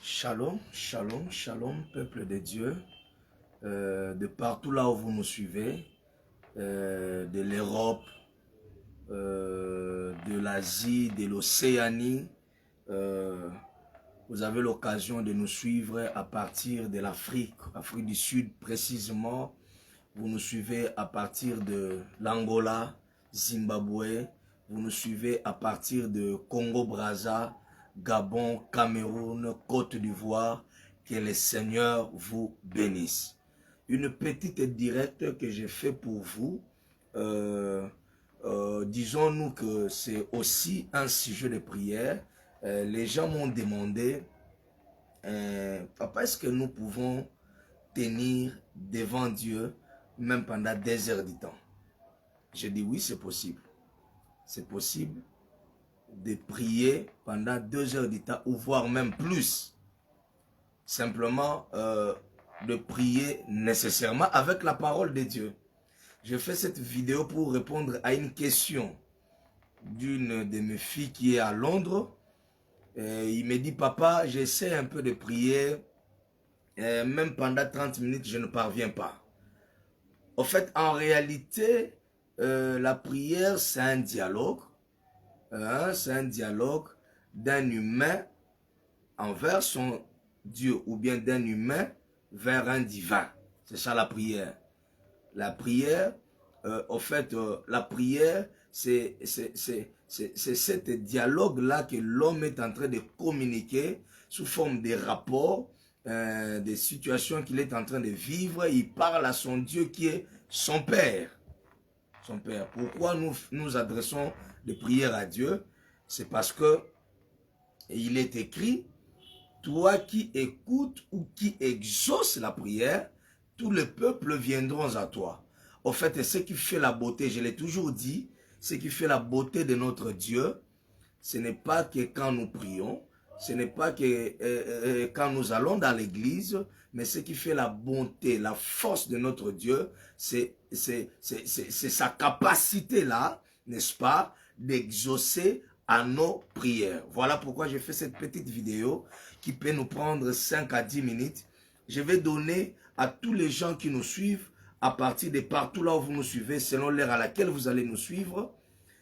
Shalom, shalom, shalom, peuple de Dieu, de partout là où vous nous suivez, de l'Europe, de l'Asie, de l'Océanie. Vous avez l'occasion de nous suivre à partir de l'Afrique, Afrique du Sud précisément. Vous nous suivez à partir de l'Angola, Zimbabwe. Vous nous suivez à partir de Congo-Brazza, Gabon, Cameroun, Côte d'Ivoire. Que le Seigneur vous bénisse. Une petite directe que j'ai fait pour vous. Disons-nous que c'est aussi un sujet de prière. Les gens m'ont demandé, papa, est-ce que nous pouvons tenir devant Dieu même pendant des heures du temps? J'ai dit oui, c'est possible. C'est possible de prier pendant 2 heures du temps ou voire même plus. Simplement de prier nécessairement avec la parole de Dieu. Je fais cette vidéo pour répondre à une question d'une de mes filles qui est à Londres. Il me dit, papa, j'essaie un peu de prier, même pendant 30 minutes, je ne parviens pas. En fait, en réalité, la prière, c'est un dialogue. C'est un dialogue d'un humain envers son Dieu ou bien d'un humain vers un divin. C'est ça la prière. La prière, en fait, la prière, c'est ce dialogue-là que l'homme est en train de communiquer sous forme de rapports, des situations qu'il est en train de vivre. Il parle à son Dieu qui est son Père. Son Père. Pourquoi nous adressons des prières à Dieu? C'est parce que il est écrit, toi qui écoutes ou qui exauces la prière, tous les peuples viendront à toi. En fait, ce qui fait la beauté, je l'ai toujours dit, ce qui fait la beauté de notre Dieu, ce n'est pas que quand nous prions, ce n'est pas que quand nous allons dans l'église, mais ce qui fait la bonté, la force de notre Dieu, c'est sa capacité là, n'est-ce pas, d'exaucer à nos prières. Voilà pourquoi j'ai fait cette petite vidéo qui peut nous prendre 5 à 10 minutes. Je vais donner à tous les gens qui nous suivent, à partir de partout là où vous nous suivez, selon l'heure à laquelle vous allez nous suivre.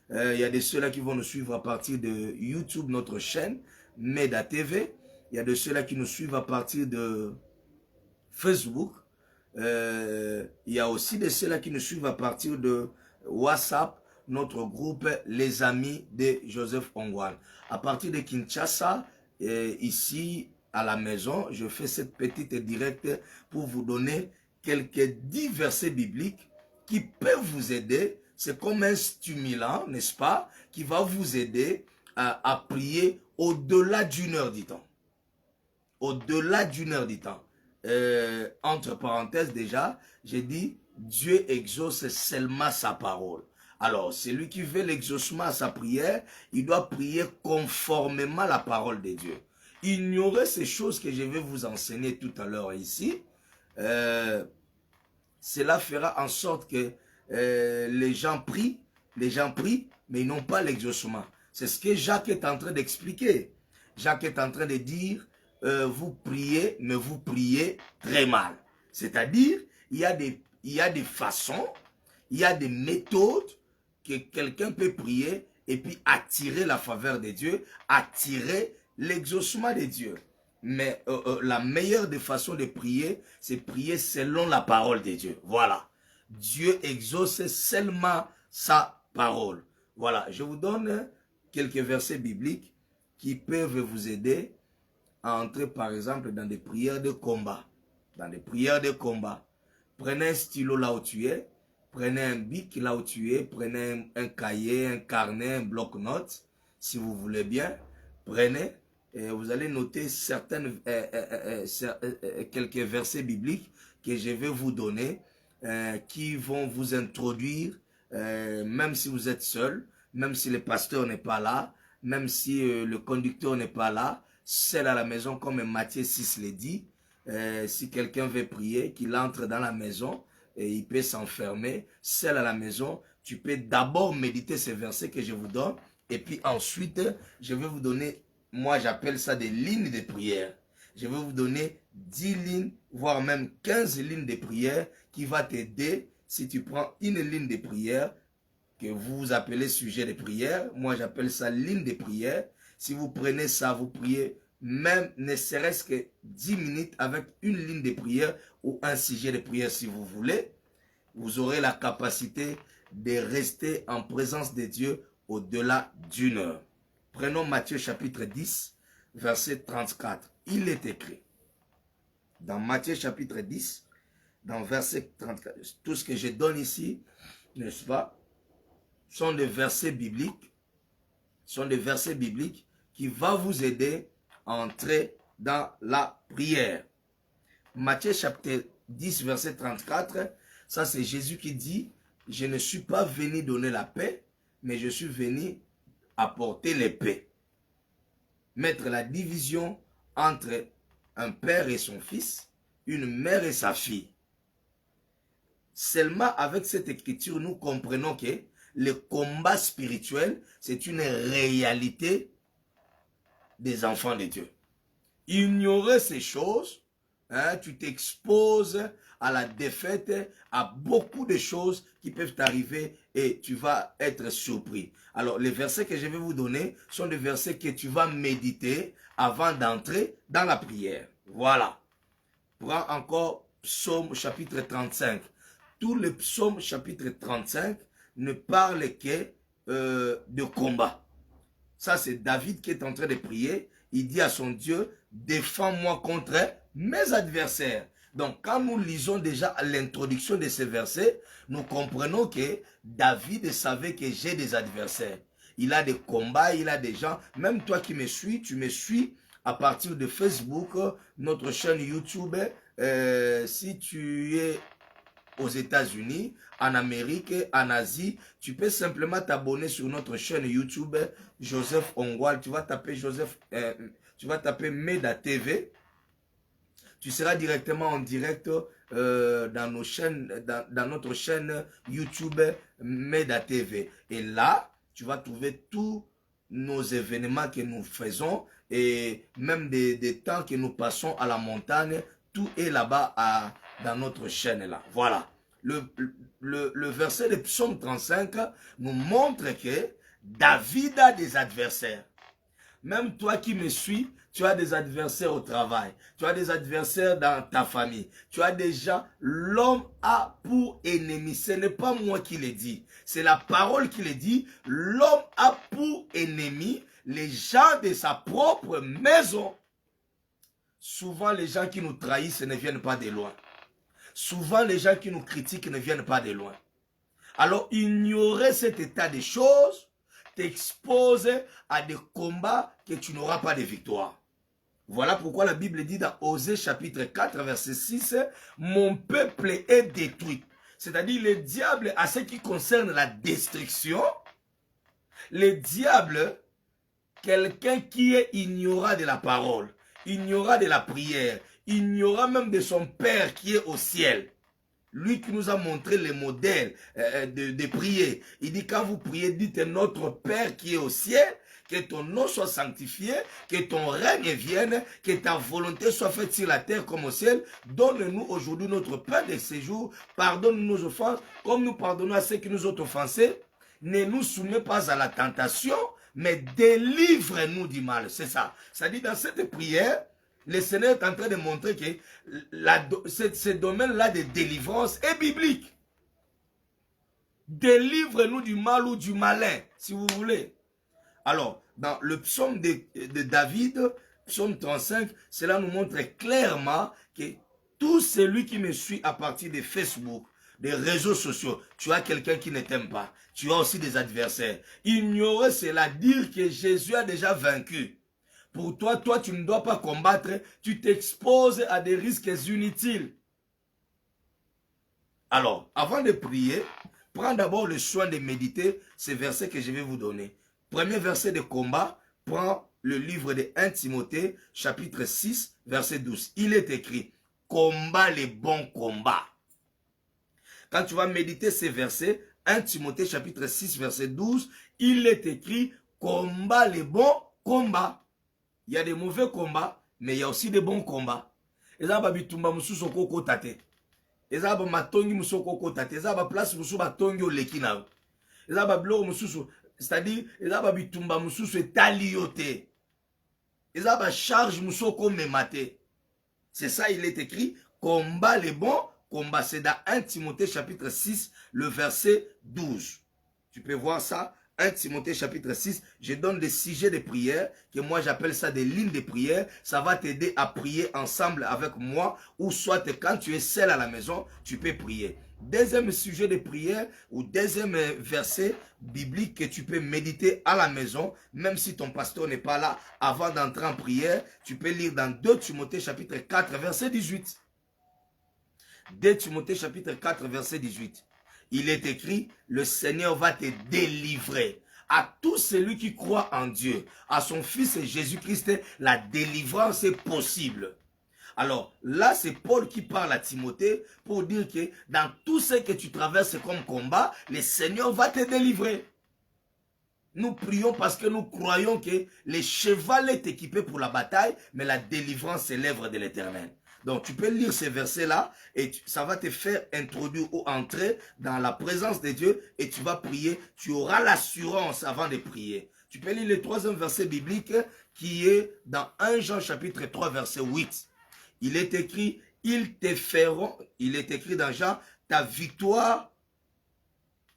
Il y a de ceux-là qui vont nous suivre à partir de YouTube, notre chaîne, Meda TV. Il y a de ceux-là qui nous suivent à partir de Facebook. Il y a aussi de ceux-là qui nous suivent à partir de WhatsApp, notre groupe Les Amis de Joseph Ongwan. À partir de Kinshasa, ici à la maison, je fais cette petite directe pour vous donner quelques 10 versets bibliques qui peuvent vous aider. C'est comme un stimulant, n'est-ce pas, qui va vous aider à prier au-delà d'une heure du temps. Au-delà d'une heure du temps. Entre parenthèses déjà, j'ai dit, Dieu exauce seulement sa parole. Alors, celui qui veut l'exaucement à sa prière, il doit prier conformément à la parole de Dieu. Ignorez ces choses que je vais vous enseigner tout à l'heure ici. Cela fera en sorte que les gens prient, mais ils n'ont pas l'exaucement. C'est ce que Jacques est en train d'expliquer. Jacques est en train de dire, vous priez, mais vous priez très mal. C'est-à-dire, il y a des façons, il y a des méthodes que quelqu'un peut prier et puis attirer la faveur de Dieu, attirer l'exaucement de Dieu. Mais la meilleure des façons de prier, c'est prier selon la parole de Dieu. Voilà. Dieu exauce seulement sa parole. Voilà. Je vous donne quelques versets bibliques qui peuvent vous aider à entrer par exemple dans des prières de combat. Dans des prières de combat. Prenez un stylo là où tu es. Prenez un bic là où tu es. Prenez un cahier, un carnet, un bloc-notes. Si vous voulez bien. Prenez. Et vous allez noter quelques versets bibliques que je vais vous donner. Qui vont vous introduire. Même si vous êtes seul. Même si le pasteur n'est pas là. Même si le conducteur n'est pas là. Seul à la maison, comme Matthieu 6 le dit, si quelqu'un veut prier, qu'il entre dans la maison et il peut s'enfermer. Seul à la maison, tu peux d'abord méditer ces versets que je vous donne et puis ensuite, je vais vous donner, moi j'appelle ça des lignes de prière. je vais vous donner 10 lignes, voire même 15 lignes de prière qui va t'aider si tu prends une ligne de prière que vous appelez sujet de prière. Moi, j'appelle ça ligne de prière. Si vous prenez ça, vous priez même ne serait-ce que 10 minutes avec une ligne de prière ou un sujet de prière si vous voulez. Vous aurez la capacité de rester en présence de Dieu au-delà d'une heure. Prenons Matthieu chapitre 10, verset 34. Il est écrit, dans Matthieu chapitre 10, dans verset 34, tout ce que je donne ici, n'est-ce pas, sont des versets bibliques, qui vont vous aider à entrer dans la prière. Matthieu chapitre 10, verset 34, ça c'est Jésus qui dit, je ne suis pas venu donner la paix, mais je suis venu apporter les paix. Mettre la division entre un père et son fils, une mère et sa fille. Seulement avec cette écriture, nous comprenons que le combat spirituel, c'est une réalité des enfants de Dieu. Ignorer ces choses, hein, tu t'exposes à la défaite, à beaucoup de choses qui peuvent t'arriver et tu vas être surpris. Alors, les versets que je vais vous donner sont des versets que tu vas méditer avant d'entrer dans la prière. Voilà. Prends encore Psaume chapitre 35. Tout le Psaume chapitre 35 ne parle que de combat. Ça, c'est David qui est en train de prier. Il dit à son Dieu, défends-moi contre mes adversaires. Donc, quand nous lisons déjà l'introduction de ces versets, nous comprenons que David savait que j'ai des adversaires. Il a des combats, il a des gens. Même toi qui me suis, tu me suis à partir de Facebook, notre chaîne YouTube. Si tu es aux États-Unis, en Amérique, en Asie, tu peux simplement t'abonner sur notre chaîne YouTube Joseph Ongwal. Tu vas taper tu vas taper Meda TV. Tu seras directement en direct dans notre chaîne YouTube Meda TV. Et là, tu vas trouver tous nos événements que nous faisons et même des temps que nous passons à la montagne. Tout est là-bas dans notre chaîne là. Voilà. Le verset de Psaume 35 nous montre que David a des adversaires. Même toi qui me suis, tu as des adversaires au travail. Tu as des adversaires dans ta famille. Tu as des gens, l'homme a pour ennemi. Ce n'est pas moi qui le dis. C'est la parole qui le dit. L'homme a pour ennemi les gens de sa propre maison. Souvent, les gens qui nous trahissent ne viennent pas de loin. Souvent, les gens qui nous critiquent ne viennent pas de loin. Alors, ignorer cet état des choses t'expose à des combats que tu n'auras pas de victoire. Voilà pourquoi la Bible dit dans Osée chapitre 4, verset 6, « Mon peuple est détruit. » C'est-à-dire, le diable, à ce qui concerne la destruction, le diable, quelqu'un qui est ignorant de la parole, ignorant de la prière, ignorant même de son Père qui est au ciel. Lui qui nous a montré le modèle de prier. Il dit, quand vous priez, dites notre Père qui est au ciel, que ton nom soit sanctifié, que ton règne vienne, que ta volonté soit faite sur la terre comme au ciel. Donne-nous aujourd'hui notre pain de séjour. Pardonne-nous nos offenses, comme nous pardonnons à ceux qui nous ont offensés. Ne nous soumets pas à la tentation, mais délivre-nous du mal. C'est ça. Ça dit dans cette prière, le Seigneur est en train de montrer que ce domaine-là de délivrance est biblique. Délivre-nous du mal ou du malin, si vous voulez. Alors, dans le psaume de David, psaume 35, cela nous montre clairement que tout celui qui me suit à partir de Facebook, des réseaux sociaux, tu as quelqu'un qui ne t'aime pas. Tu as aussi des adversaires. Ignorer cela, dire que Jésus a déjà vaincu. Pour toi, tu ne dois pas combattre, tu t'exposes à des risques inutiles. Alors, avant de prier, prends d'abord le soin de méditer ces versets que je vais vous donner. Premier verset de combat, prends le livre de 1 Timothée, chapitre 6, verset 12. Il est écrit, combat les bons combats. Quand tu vas méditer ces versets, 1 Timothée, chapitre 6, verset 12, il est écrit, combat les bons combats. Il y a des mauvais combats, Mais il y a aussi des bons combats. Et ça va bitumba mususu koko tate. Et ça va matongi mususu koko tate. Et ça va place mususu batongi o lekina. Et ça va bloko mususu. C'est-à-dire, et ça va bitumba mususu etaliote. Et ça va charge mususu comme maté. C'est ça, il est écrit. Combat les bons. Combat, c'est dans 1 Timothée chapitre 6, le verset 12. Tu peux voir ça. 1 Timothée chapitre 6, je donne des sujets de prière, que moi j'appelle ça des lignes de prière. Ça va t'aider à prier ensemble avec moi, ou soit quand tu es seul à la maison, tu peux prier. Deuxième sujet de prière, ou deuxième verset biblique que tu peux méditer à la maison, même si ton pasteur n'est pas là, avant d'entrer en prière, tu peux lire dans 2 Timothée chapitre 4, verset 18. 2 Timothée chapitre 4, verset 18. Il est écrit, le Seigneur va te délivrer. À tout celui qui croit en Dieu, à son Fils Jésus-Christ, la délivrance est possible. Alors là, c'est Paul qui parle à Timothée pour dire que dans tout ce que tu traverses comme combat, le Seigneur va te délivrer. Nous prions parce que nous croyons que le cheval est équipé pour la bataille, mais la délivrance est l'œuvre de l'Éternel. Donc, tu peux lire ces versets-là et ça va te faire introduire ou entrer dans la présence de Dieu et tu vas prier. Tu auras l'assurance avant de prier. Tu peux lire le troisième verset biblique qui est dans 1 Jean chapitre 3 verset 8. Il est écrit, ils te feront, il est écrit dans Jean, ta victoire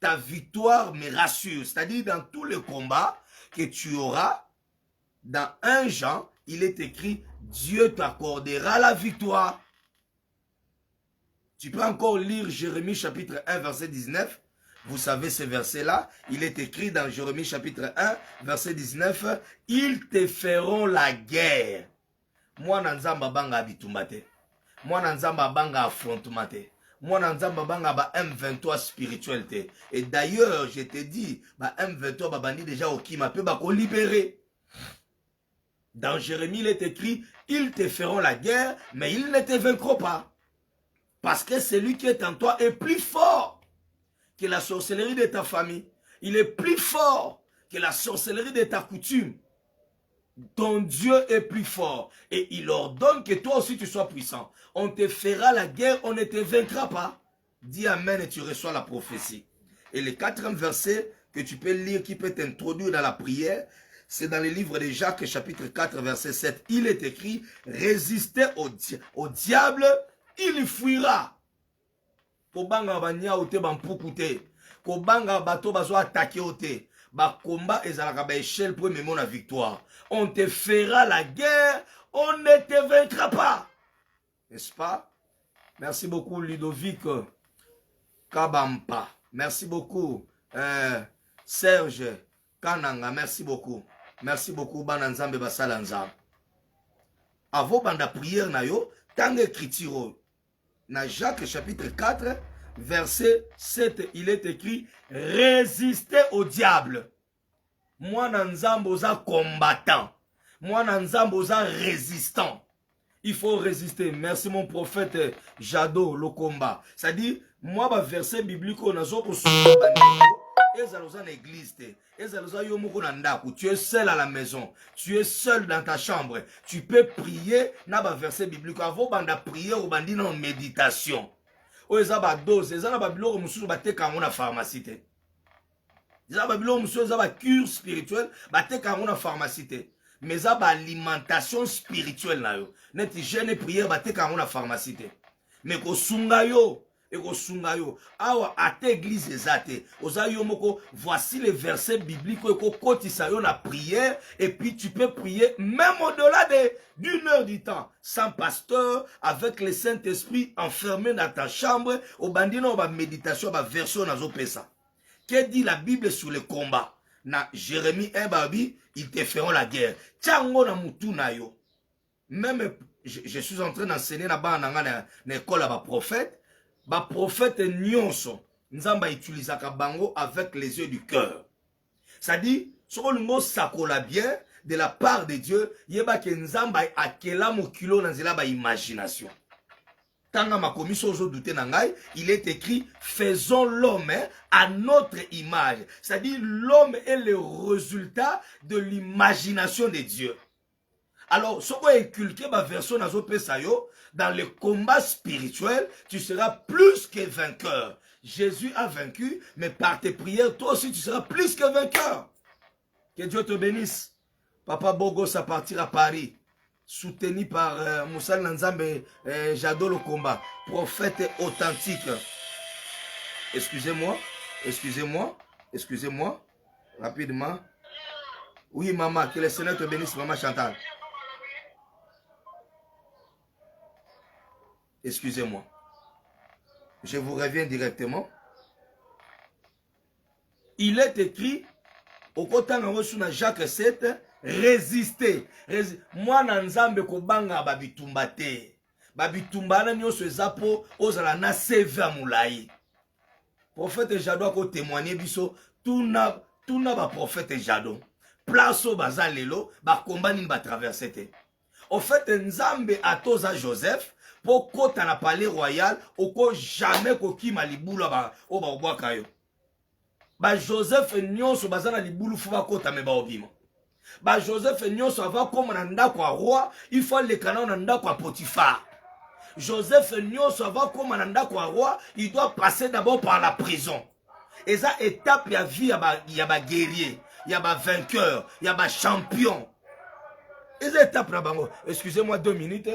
me rassure. C'est-à-dire dans tous les combats que tu auras, dans 1 Jean, il est écrit, Dieu t'accordera la victoire. Tu peux encore lire Jérémie chapitre 1 verset 19. Vous savez ce verset-là. Il est écrit dans Jérémie chapitre 1 verset 19. Ils te feront la guerre. Moi nanzamba banga abitumbate. Moi nanzamba banga affrontemate. Moi nanzamba banga ba M23 spirituel te. Et d'ailleurs, je te dis, ba M23 babandi déjà au kima pe ba ko libérer. Dans Jérémie, il est écrit, ils te feront la guerre, mais ils ne te vaincront pas. Parce que celui qui est en toi est plus fort que la sorcellerie de ta famille. Il est plus fort que la sorcellerie de ta coutume. Ton Dieu est plus fort. Et il ordonne que toi aussi tu sois puissant. On te fera la guerre, on ne te vaincra pas. Dis Amen et tu reçois la prophétie. Et le quatrième verset que tu peux lire, qui peut t'introduire dans la prière, c'est dans le livre de Jacques, chapitre 4, verset 7. Il est écrit, résistez au diable, il fuira. Kobanga banya ote bampukute. Kobanga bato bazo attaquer ote. Ba combat ezalaka ba échelle pour mener la victoire. On te fera la guerre, on ne te vaincra pas. N'est-ce pas? Merci beaucoup Ludovic Kabampa. Merci beaucoup Serge Kananga. Merci beaucoup. Merci beaucoup, Bananzambe Basalanza. Avant banda prière na yo, tant écriture na Jacques chapitre 4, verset 7, il est écrit, résistez au diable. Moi nanzambe oza combattant. Moi nanzambe oza résistant. Il faut résister. Merci mon prophète Jado, le combat. C'est-à-dire, moi, ma verset biblique, on a tu es seul à la maison, tu es seul dans ta chambre, tu peux prier na ba verset biblique avant banda prier ou bandi na méditation. O eza ba dose, eza na ba biloko mususu bateka ngo na pharmacie te. Eza ba biloko mususu eza ba cure spirituelle bateka ngo na pharmacie te. Mais eza ba alimentation spirituelle na yo. Neti jeûne prière bateka ngo na pharmacie te. Mais ko sunga yo et kosungayo awa ate église ezate ozayo moko voici les versets bibliques ko kotisa yo na prière et puis tu peux prier même au-delà d'une heure du temps sans pasteur avec le Saint-Esprit enfermé dans ta chambre au bandino ba méditation ba version nazo pesa. Que dit la Bible sur le combat? Na Jérémie 1 babi, ils te feront la guerre. Tchango na mutu na yo. Même je suis en train d'enseigner là-bas dans l'école à prophète. Ba prophète nyonso nzamba utilisaka bango avec les yeux du cœur. Ça dit, ce qu'on nous sakola bien de la part de Dieu, yeba ke nzamba akela mokilo nanzela ba imagination. Tanga makomiso ozo douter nangai, il est écrit faisons l'homme à notre image. C'est-à-dire l'homme est le résultat de l'imagination de Dieu. Alors, si tu inculqué ma version dans le combat spirituel, tu seras plus que vainqueur. Jésus a vaincu, mais par tes prières, toi aussi, tu seras plus que vainqueur. Que Dieu te bénisse. Papa Bogos à partir à Paris, soutenu par Moussa Nanzambe, j'adore le combat. Prophète authentique. Excusez-moi, excusez-moi, excusez-moi, rapidement. Oui, maman, que le Seigneur te bénisse, maman Chantal. Excusez-moi. Je vous reviens directement. Il est écrit, au côté de Jacques 7, résister. Moi, Nanzambe kobanga babitumba te. Babitumba na nyoso ezapo ozala na CV moulayi. Prophète Jado ko témoigner biso tuna ba prophète Jado. Place au bazar lelo ba combat ni ba traverser te. Au fait Nzambe atoza Joseph pour kota na palais royal oko jamais kokima libulu ba o ba obwaka yo. Ba Joseph nyonso bazana libulu fu ba kota me ba obima. Ba Joseph nyonso ava koma na ndako a roi, il faut le canon na ndako a Potiphar. Joseph nyonso ava koma na ndako a roi, il doit passer d'abord par la prison. Et ça étape ya vie ya ba guerrier, ya ba vainqueur, ya ba champion. Et ça étape na bango. Excusez-moi 2 minutes.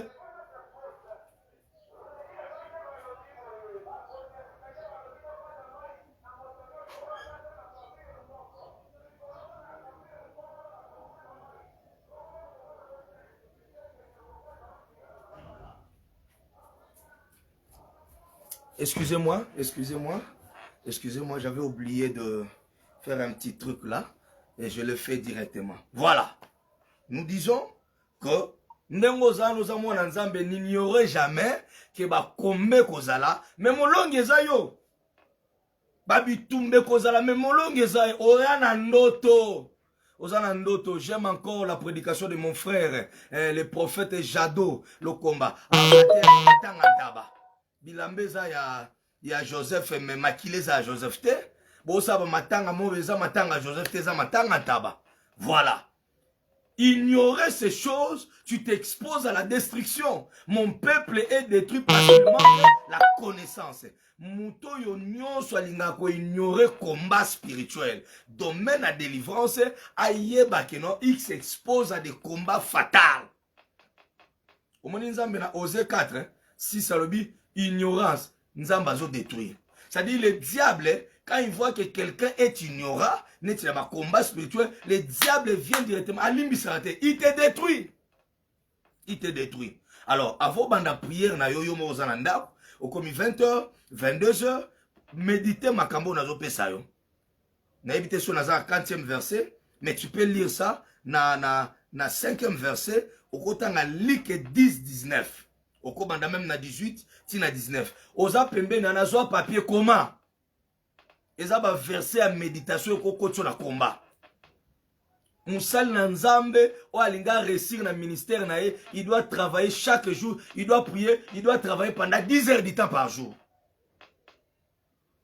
Excusez-moi, excusez-moi, excusez-moi, j'avais oublié de faire un petit truc là, et je le fais directement. Voilà. Nous disons que n'ignorez jamais que ba kombe kozala, mais mon long yo. Babi tumbe kozala, mais mon long yo. Oyana ndoto. Ozana ndoto, j'aime encore la prédication de mon frère, le prophète Jado, le combat. Bilambeza ya Joseph me makileza Joseph te bosa ba matanga mobeza matanga Joseph te za matanga taba. Voilà. Ignorer ces choses, tu t'exposes à la destruction. Mon peuple est détruit par seulement la connaissance. Muto yo nyonso alinga ko ignorer combat spirituel. Domaine à délivrance ayeba que non il s'expose à des combats fatals. Au moni nzambe na Osée 4 6 salobi ignorance, nous allons détruire. C'est-à-dire le diable, quand il voit que quelqu'un est ignorant, n'est pas un combat spirituel, le diable vient directement à l'imbisrate. Il te détruit. Il te détruit. Alors, avant de prière, na yoyo mozananda, au comme 20h, 22h, méditez ma cambo na zo pesa yo. Na évité sur Nazar 40e verset, mais tu peux lire ça na 5e verset, au côté na Luc 10-19. Au commandant même na 18, tina 19. Oza pembe na nazo papier comment? Eza ba verset à méditation ko koto na combat. Moussal Nanzambe o alinga réussir na ministère na ye, il doit travailler chaque jour, il doit prier, il doit travailler pendant 10 heures de temps par jour.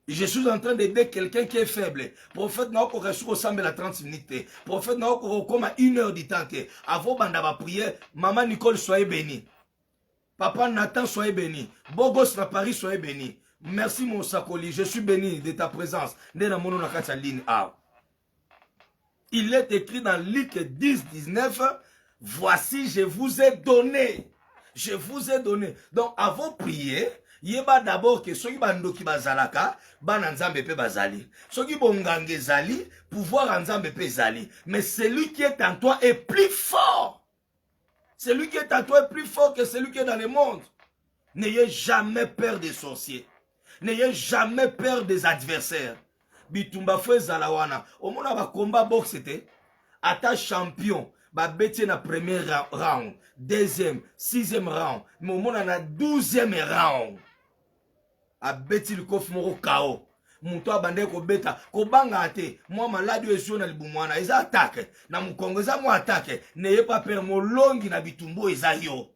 Je suis en train d'aider quelqu'un qui est faible. Prophète n'a pas ressemble à 30 minutes. Prophète n'a pas comme à 1 heure de temps. Avant banda ba prier, maman Nicole soyez bénie. Papa Nathan, soyez béni. Bogos na Paris, soyez béni. Merci mon Sakoli, je suis béni de ta présence. Il est écrit dans Luc 10-19, voici je vous ai donné. Je vous ai donné. Donc avant de prier, yeba d'abord que soki bandoki bazalaka, bananzambe pe bazali. Soki bongange zali, pouvoir anzambe pe zali. Mais celui qui est en toi est plus fort. Celui qui est à toi est plus fort que celui qui est dans le monde. N'ayez jamais peur des sorciers. N'ayez jamais peur des adversaires. Bitumba fwe zalawana. Au moment où combat boxe était, ata champion, ba beti na premier round, deuxième, 6e round, mais au moment na 12e round, a beti le kof moro KO. Muto abande ko beta ko banga ate moi maladi ezio na libumwana eza attaque na mukongo eza mo attaque n'ayez pas peur molongi na bitumbo eza yo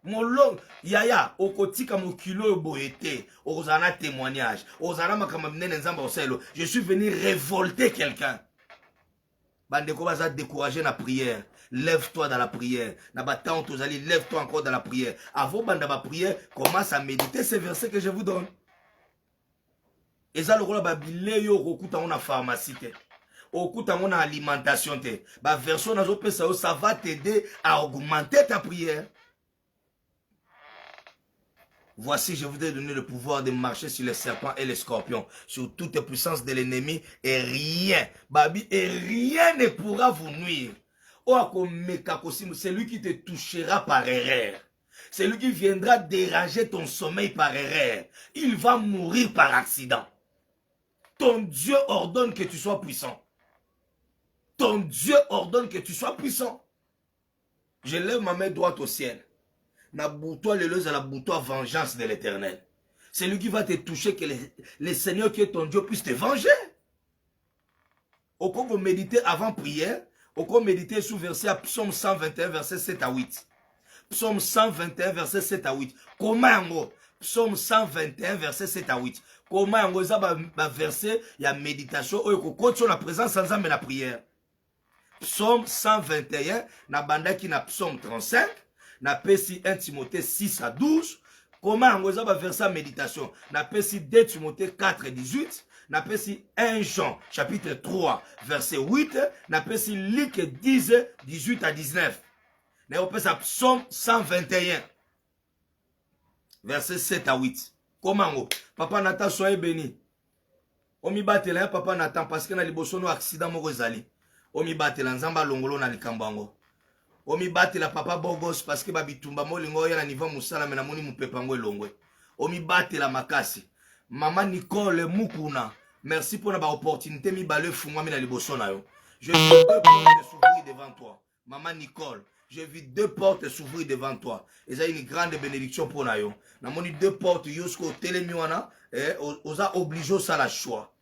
molongi yaya okotika mokilo boyete ozana témoignage ozana makamba minene nzamba oselo je suis venu révolter quelqu'un bande ko baza décourager na prière lève-toi dans la prière. Lève-toi encore dans la prière. Avant de la prière, commence à méditer ces versets que je vous donne. Et ça, le rôle de la pharmacie. Okuta mon alimentation te. Ba version nazo pesa yo, ça va t'aider à augmenter ta prière. Voici, je vous ai donné le pouvoir de marcher sur les serpents et les scorpions, sur toute puissance de l'ennemi, et rien, babi, et rien ne pourra vous nuire. C'est lui qui te touchera par erreur. C'est lui qui viendra déranger ton sommeil par erreur. Il va mourir par accident. Ton Dieu ordonne que tu sois puissant. Ton Dieu ordonne que tu sois puissant. Je lève ma main droite au ciel. Na boutoir l'éleuse à la boutoir vengeance de l'Éternel. C'est lui qui va te toucher, que le Seigneur qui est ton Dieu puisse te venger. Au cours de méditer avant prière, au cours de méditer sous verset à Psaume 121, verset 7 à 8. Psaume 121, verset 7 à 8. Comment Psaume 121, verset 7 à 8. Comment on a verset, il y a méditation, ou sur la présence sans âme et la prière. Psaume 121, na banda qui na Psaume 35, na pesi 1 Timothée 6 à 12. Comment on a verset à méditation? Na pesi 2 Timothée 4 et 18. Na pesi 1 Jean, chapitre 3, verset 8. Na pesi Luc 10, 18 à 19. Na pesi Psaume 121, verset 7 à 8. Comment Papa Nathan, soyez béni. Omi batela Papa Nathan, parce que na liboso no accident moko ezali. Omi batela nzamba longolo na likambango. Omi batela Papa Bogos, parce que babitumba molingo ya na niveau musala mena moni mupepango elongwe. Omi batela makasi. Maman Nicole Mukuna, merci pour la opportunité mi bale fungwa mi na liboso na yo. Je vis 2 portes s'ouvrir devant toi. Maman Nicole, j'ai vu 2 portes s'ouvrir devant toi. Et ça une grande bénédiction pour nous. Nous avons 2 portes, yosko telemiwana, et on a obligé ça la choix.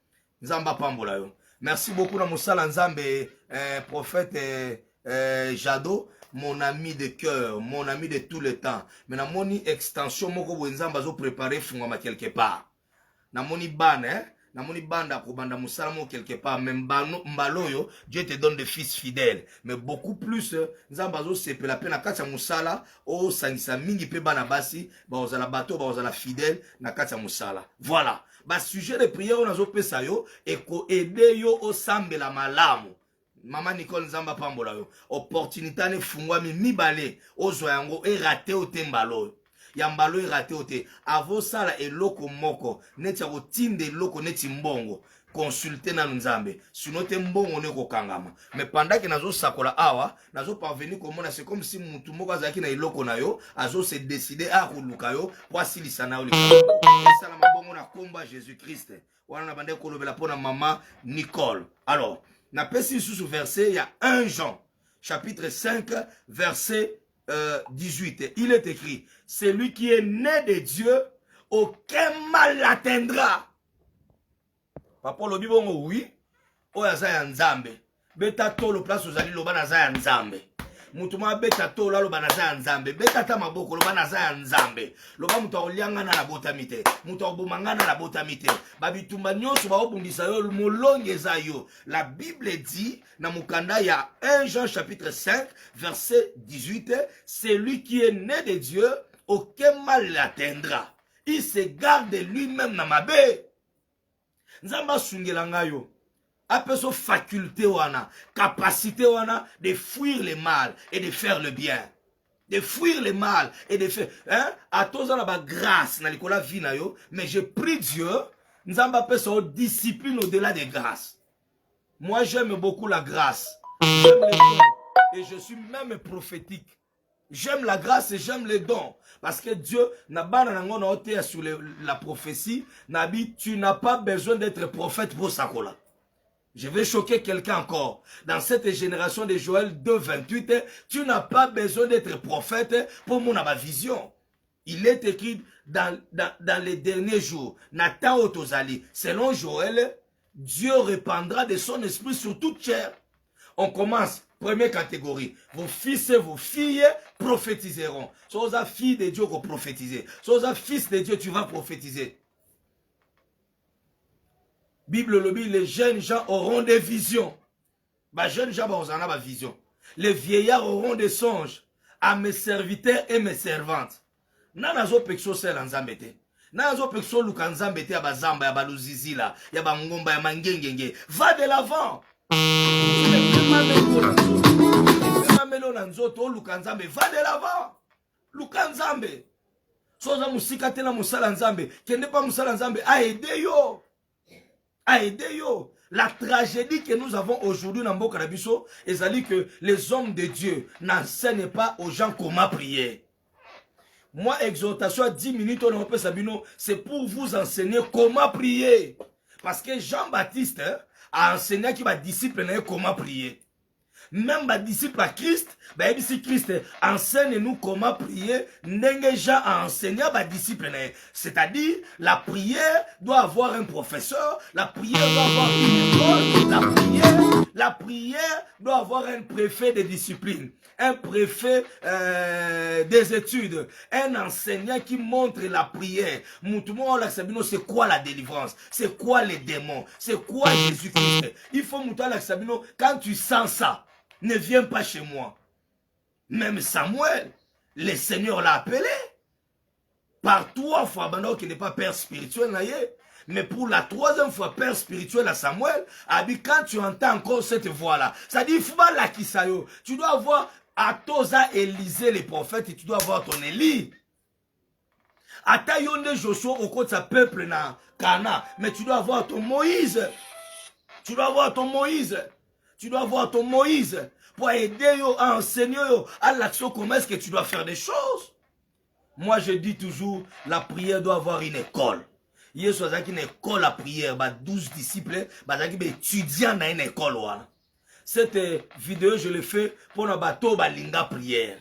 Nzamba pambola yo. Merci beaucoup na musala nzambe, prophète Jado, mon ami de cœur, mon ami de tout le temps. Mais na moni extension moko nzamba zo préparer fungama quelque part. Na moni ban, na moni banda ko banda musala mo quelque part, même mbaloyo, Dieu te donne des fils fidèles, mais beaucoup plus nzamba zo sepe la peine na kati ya musala o sangisa mingi pe bana basi ba ozala bato ba ozala fidèle na kati ya musala. Voilà, ba sujet de prière on azo pesa yo et ko aider yo o sambela malamu. Maman Nicole nzamba pambola yo, opportunité ne fungwa mibale ozo yango e raté o tembalo. Yambalo irate ote avo sala eloko moko neti ya kotinde eloko neti mbongo consulter na nzambe sinon te mbongo ne kokangama. Mais pendant que nazo sakola awa nazo parvenir komona, c'est comme si mutu moko azaki na eloko na yo azo se décider a koluka yo po asilisa na yo likambo sala mabongo na komba Jésus Christ wana na bande kolobela pona maman Nicole. Alors na pesi sous verset il y a 1 Jean chapitre 5 verset 18, il est écrit, celui qui est né de Dieu, aucun mal l'atteindra. Papa le bibongo oui, oya za nzambe. Beta tolo place ozali loba na za nzambe. Mutuma beta tolo loba na za nzambe. Beta ta maboko loba na za nzambe. Loba muto olianga na botamite. Muto obumangana na botamite. Babitumba nyonso ba obundisa yo molonge za yo. La Bible dit na mukanda ya 1 Jean chapitre 5 verset 18, celui qui est né de Dieu, aucun mal l'atteindra. Il se garde lui-même na mabe. Nzamba sungela yo. Apeso faculté wana, capacité wana de fuir le mal et de faire le bien. De fuir le mal et de faire, hein, à tous la ba grâce na likola vie na yo, mais je prie Dieu, nzamba peso discipline au-delà des grâces. Moi j'aime beaucoup la grâce. J'aime les dons et je suis même prophétique. J'aime la grâce et j'aime les dons. Parce que Dieu n'a pas sur la prophétie, tu n'as pas besoin d'être prophète pour ça. Je vais choquer quelqu'un encore. Dans cette génération de Joël 2, 28, tu n'as pas besoin d'être prophète pour mon vision. Il est écrit dans les derniers jours, Nathan Otozali, selon Joël, Dieu répandra de son esprit sur toute chair. On commence, première catégorie, vos fils et vos filles prophétiseront. Sois la fille de Dieu qui prophétiser. Sois la fils de Dieu, tu vas prophétiser. Bible le dit, les jeunes gens auront des visions. Les jeunes gens ont une vision. Les vieillards auront des songes à mes serviteurs et mes servantes. Nanazo pekso sel nzambe te. Nanazo pekso luka nzambe te ya bazamba ya baluzizi la, ya bangomba ya mangengenge. Va de l'avant. Va de l'avant. Luka nzambe. Soza musika te na musala nzambe. Kende pa musala nzambe a aidé yo. A aidé yo. La tragédie que nous avons aujourd'hui dans Mboka Rabiso, c'est que les hommes de Dieu n'enseignent pas aux gens comment prier. Moi, exhortation à 10 minutes, c'est pour vous enseigner comment prier. Parce que Jean-Baptiste a enseigné qui va discipliner comment prier. Même les disciples à Christ, si Christ enseigne-nous comment prier, Jean a enseigné les disciples. C'est-à-dire, la prière doit avoir un professeur, la prière doit avoir une école, la prière doit avoir un préfet de discipline, un préfet des études, un enseignant qui montre la prière. C'est quoi la délivrance? C'est quoi les démons? C'est quoi Jésus-Christ? Il faut montrer la Sabino, quand tu sens ça, ne viens pas chez moi. Même Samuel, le Seigneur l'a appelé. Par 3 fois, qui n'est pas père spirituel, mais pour la 3e fois, père spirituel à Samuel, a dit quand tu entends encore cette voix-là, ça dit, il faut pas la kisayo. Tu dois avoir Atosa Élisée, les prophètes, et tu dois avoir ton Élie. Ata yonde Joshua au côté de sa peuple na Cana, mais tu dois avoir ton Moïse. Tu dois avoir ton Moïse. Tu dois avoir ton Moïse pour aider à enseigner à l'action comment est-ce que tu dois faire des choses. Moi, je dis toujours, la prière doit avoir une école. Il y a une école à prière, 12 disciples, étudiants dans une école. Cette vidéo, je l'ai fait pour un bateau balinga prière.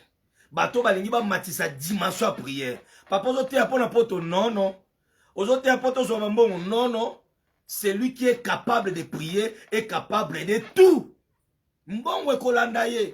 Bateau balinga matissa dimension à prière. Papa, vous avez pour n'importe non, non. Vous avez pour non, non. Celui qui est capable de prier est capable de tout. Mbongwe kolandaye.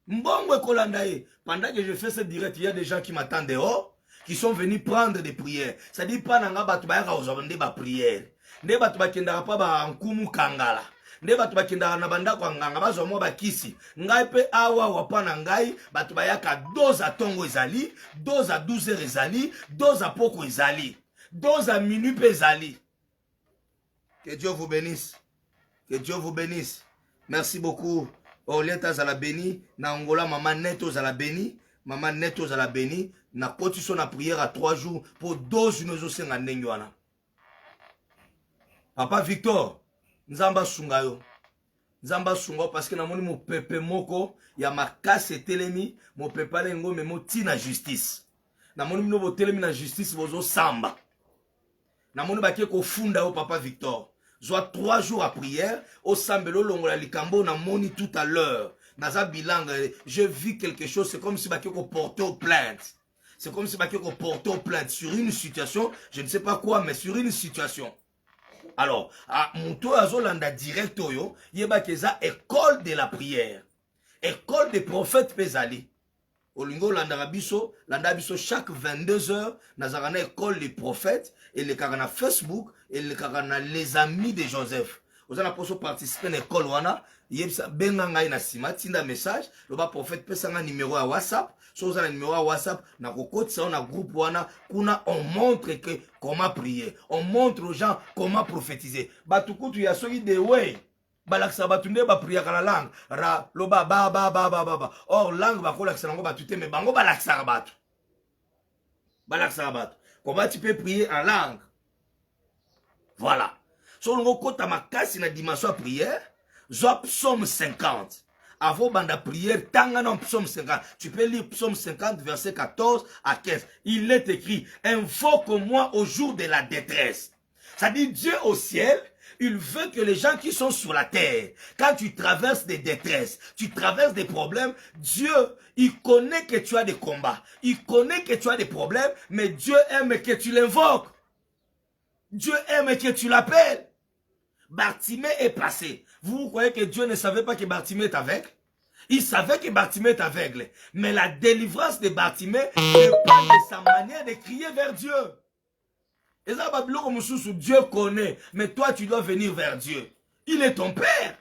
Mbongwe kolandaye. Pendant que je fais ce direct, il y a des gens qui m'attendent dehors, qui sont venus prendre des prières. Ça dit pas nanga batu bayaka ozabande ba prière. Nde batu bakendaka pa ba nkumu kangala. Nde batu bakendaka na banda kwa nganga bazo mo bakisi. Ngai pe awa wapana ngai batu bayaka 12 à tongo ezali, 12 à 12 heures ezali, 12 à poko ezali, 12 à minuit pe ezali. Que Dieu vous bénisse. Que Dieu vous bénisse. Merci beaucoup. Olieta Zala béni. Na Angola, maman Neto Zala béni. Maman Neto Zala béni. Na potisson na prière à 3 jours pour 12 nous ngana. Papa Victor, Nzamba Sungayo. Nzamba Sungayo parce que na moni mo pepe moko ya makase telemi mo pepe lengo me mo tina justice. Na moni no bo telemi na justice bozo samba. Na moni bakie ko funda au Papa Victor. Soit 3 jours à prière, au Sambelo Longola Likambo, na moni tout à l'heure. Naza bilang, je vis quelque chose, c'est comme si bakie ko porté aux plaintes. C'est comme si bakie ko porté aux plaintes sur une situation, je ne sais pas quoi, mais sur une situation. Alors, à Mouto Azolanda direct oyo, yeba keza école de la prière. École des prophètes Pesali. Olingo Landarabiso, Landabiso chaque 22 heures, Nazarana école des prophètes, et les carana Facebook, et les carana les amis de Joseph. Vous avez participé à l'école, yebsa benga na sima, tinda message, le bas prophète peut un numéro à WhatsApp, si vous avez un numéro à WhatsApp, na kokoti ça on a groupe wana, kuna on montre que comment prier, on montre aux gens comment prophétiser. Batukutu ya soki de way. Balaksa batunde ba priya la langue ra loba ba or langue ba kolaksa nango batute mais bango balaksa batu comment tu peux prier en langue voilà so ngo kota makasi na dimension à prière zo psaume 50 avant banda prière tanga non psaume 50 tu peux lire psaume 50 verset 14 à 15 il est écrit invoque-moi au jour de la détresse. Ça dit Dieu au ciel. Il veut que les gens qui sont sur la terre, quand tu traverses des détresses, tu traverses des problèmes, Dieu, il connaît que tu as des combats, il connaît que tu as des problèmes, mais Dieu aime que tu l'invoques. Dieu aime que tu l'appelles. Bartimée est passé. Vous croyez que Dieu ne savait pas que Bartimée est aveugle? Il savait que Bartimée est aveugle. Mais la délivrance de Bartimée dépend de sa manière de crier vers Dieu. Et ça, Dieu connaît, mais toi, tu dois venir vers Dieu. Il est ton Père.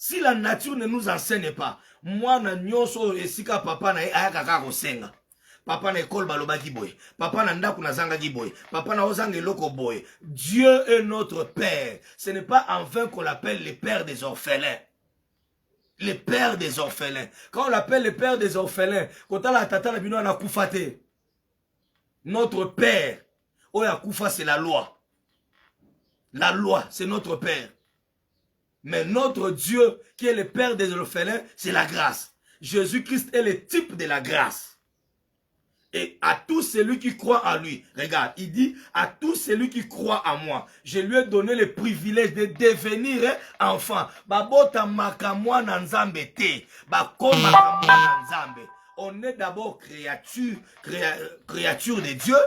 Si la nature ne nous enseigne pas, moi na nyonso esika papa na ayaka kako senga. Papa na école balobaki boy, papa na ndaku na zangaki boy, papa na ozanga eloko boy. Dieu est notre Père. Ce n'est pas en vain qu'on l'appelle le Père des orphelins. Le Père des orphelins. Quand on l'appelle le Père des orphelins, quand on la tata na bino na kufate. Notre Père, oya kufa c'est la loi. La loi, c'est notre Père. Mais notre Dieu, qui est le Père des orphelins, c'est la grâce. Jésus-Christ est le type de la grâce. Et à tout celui qui croit en lui, regarde, il dit, à tout celui qui croit en moi, je lui ai donné le privilège de devenir enfant. Babota makamwa na nzambe te, bako makamwa na nzambe. On est d'abord créature de Dieu.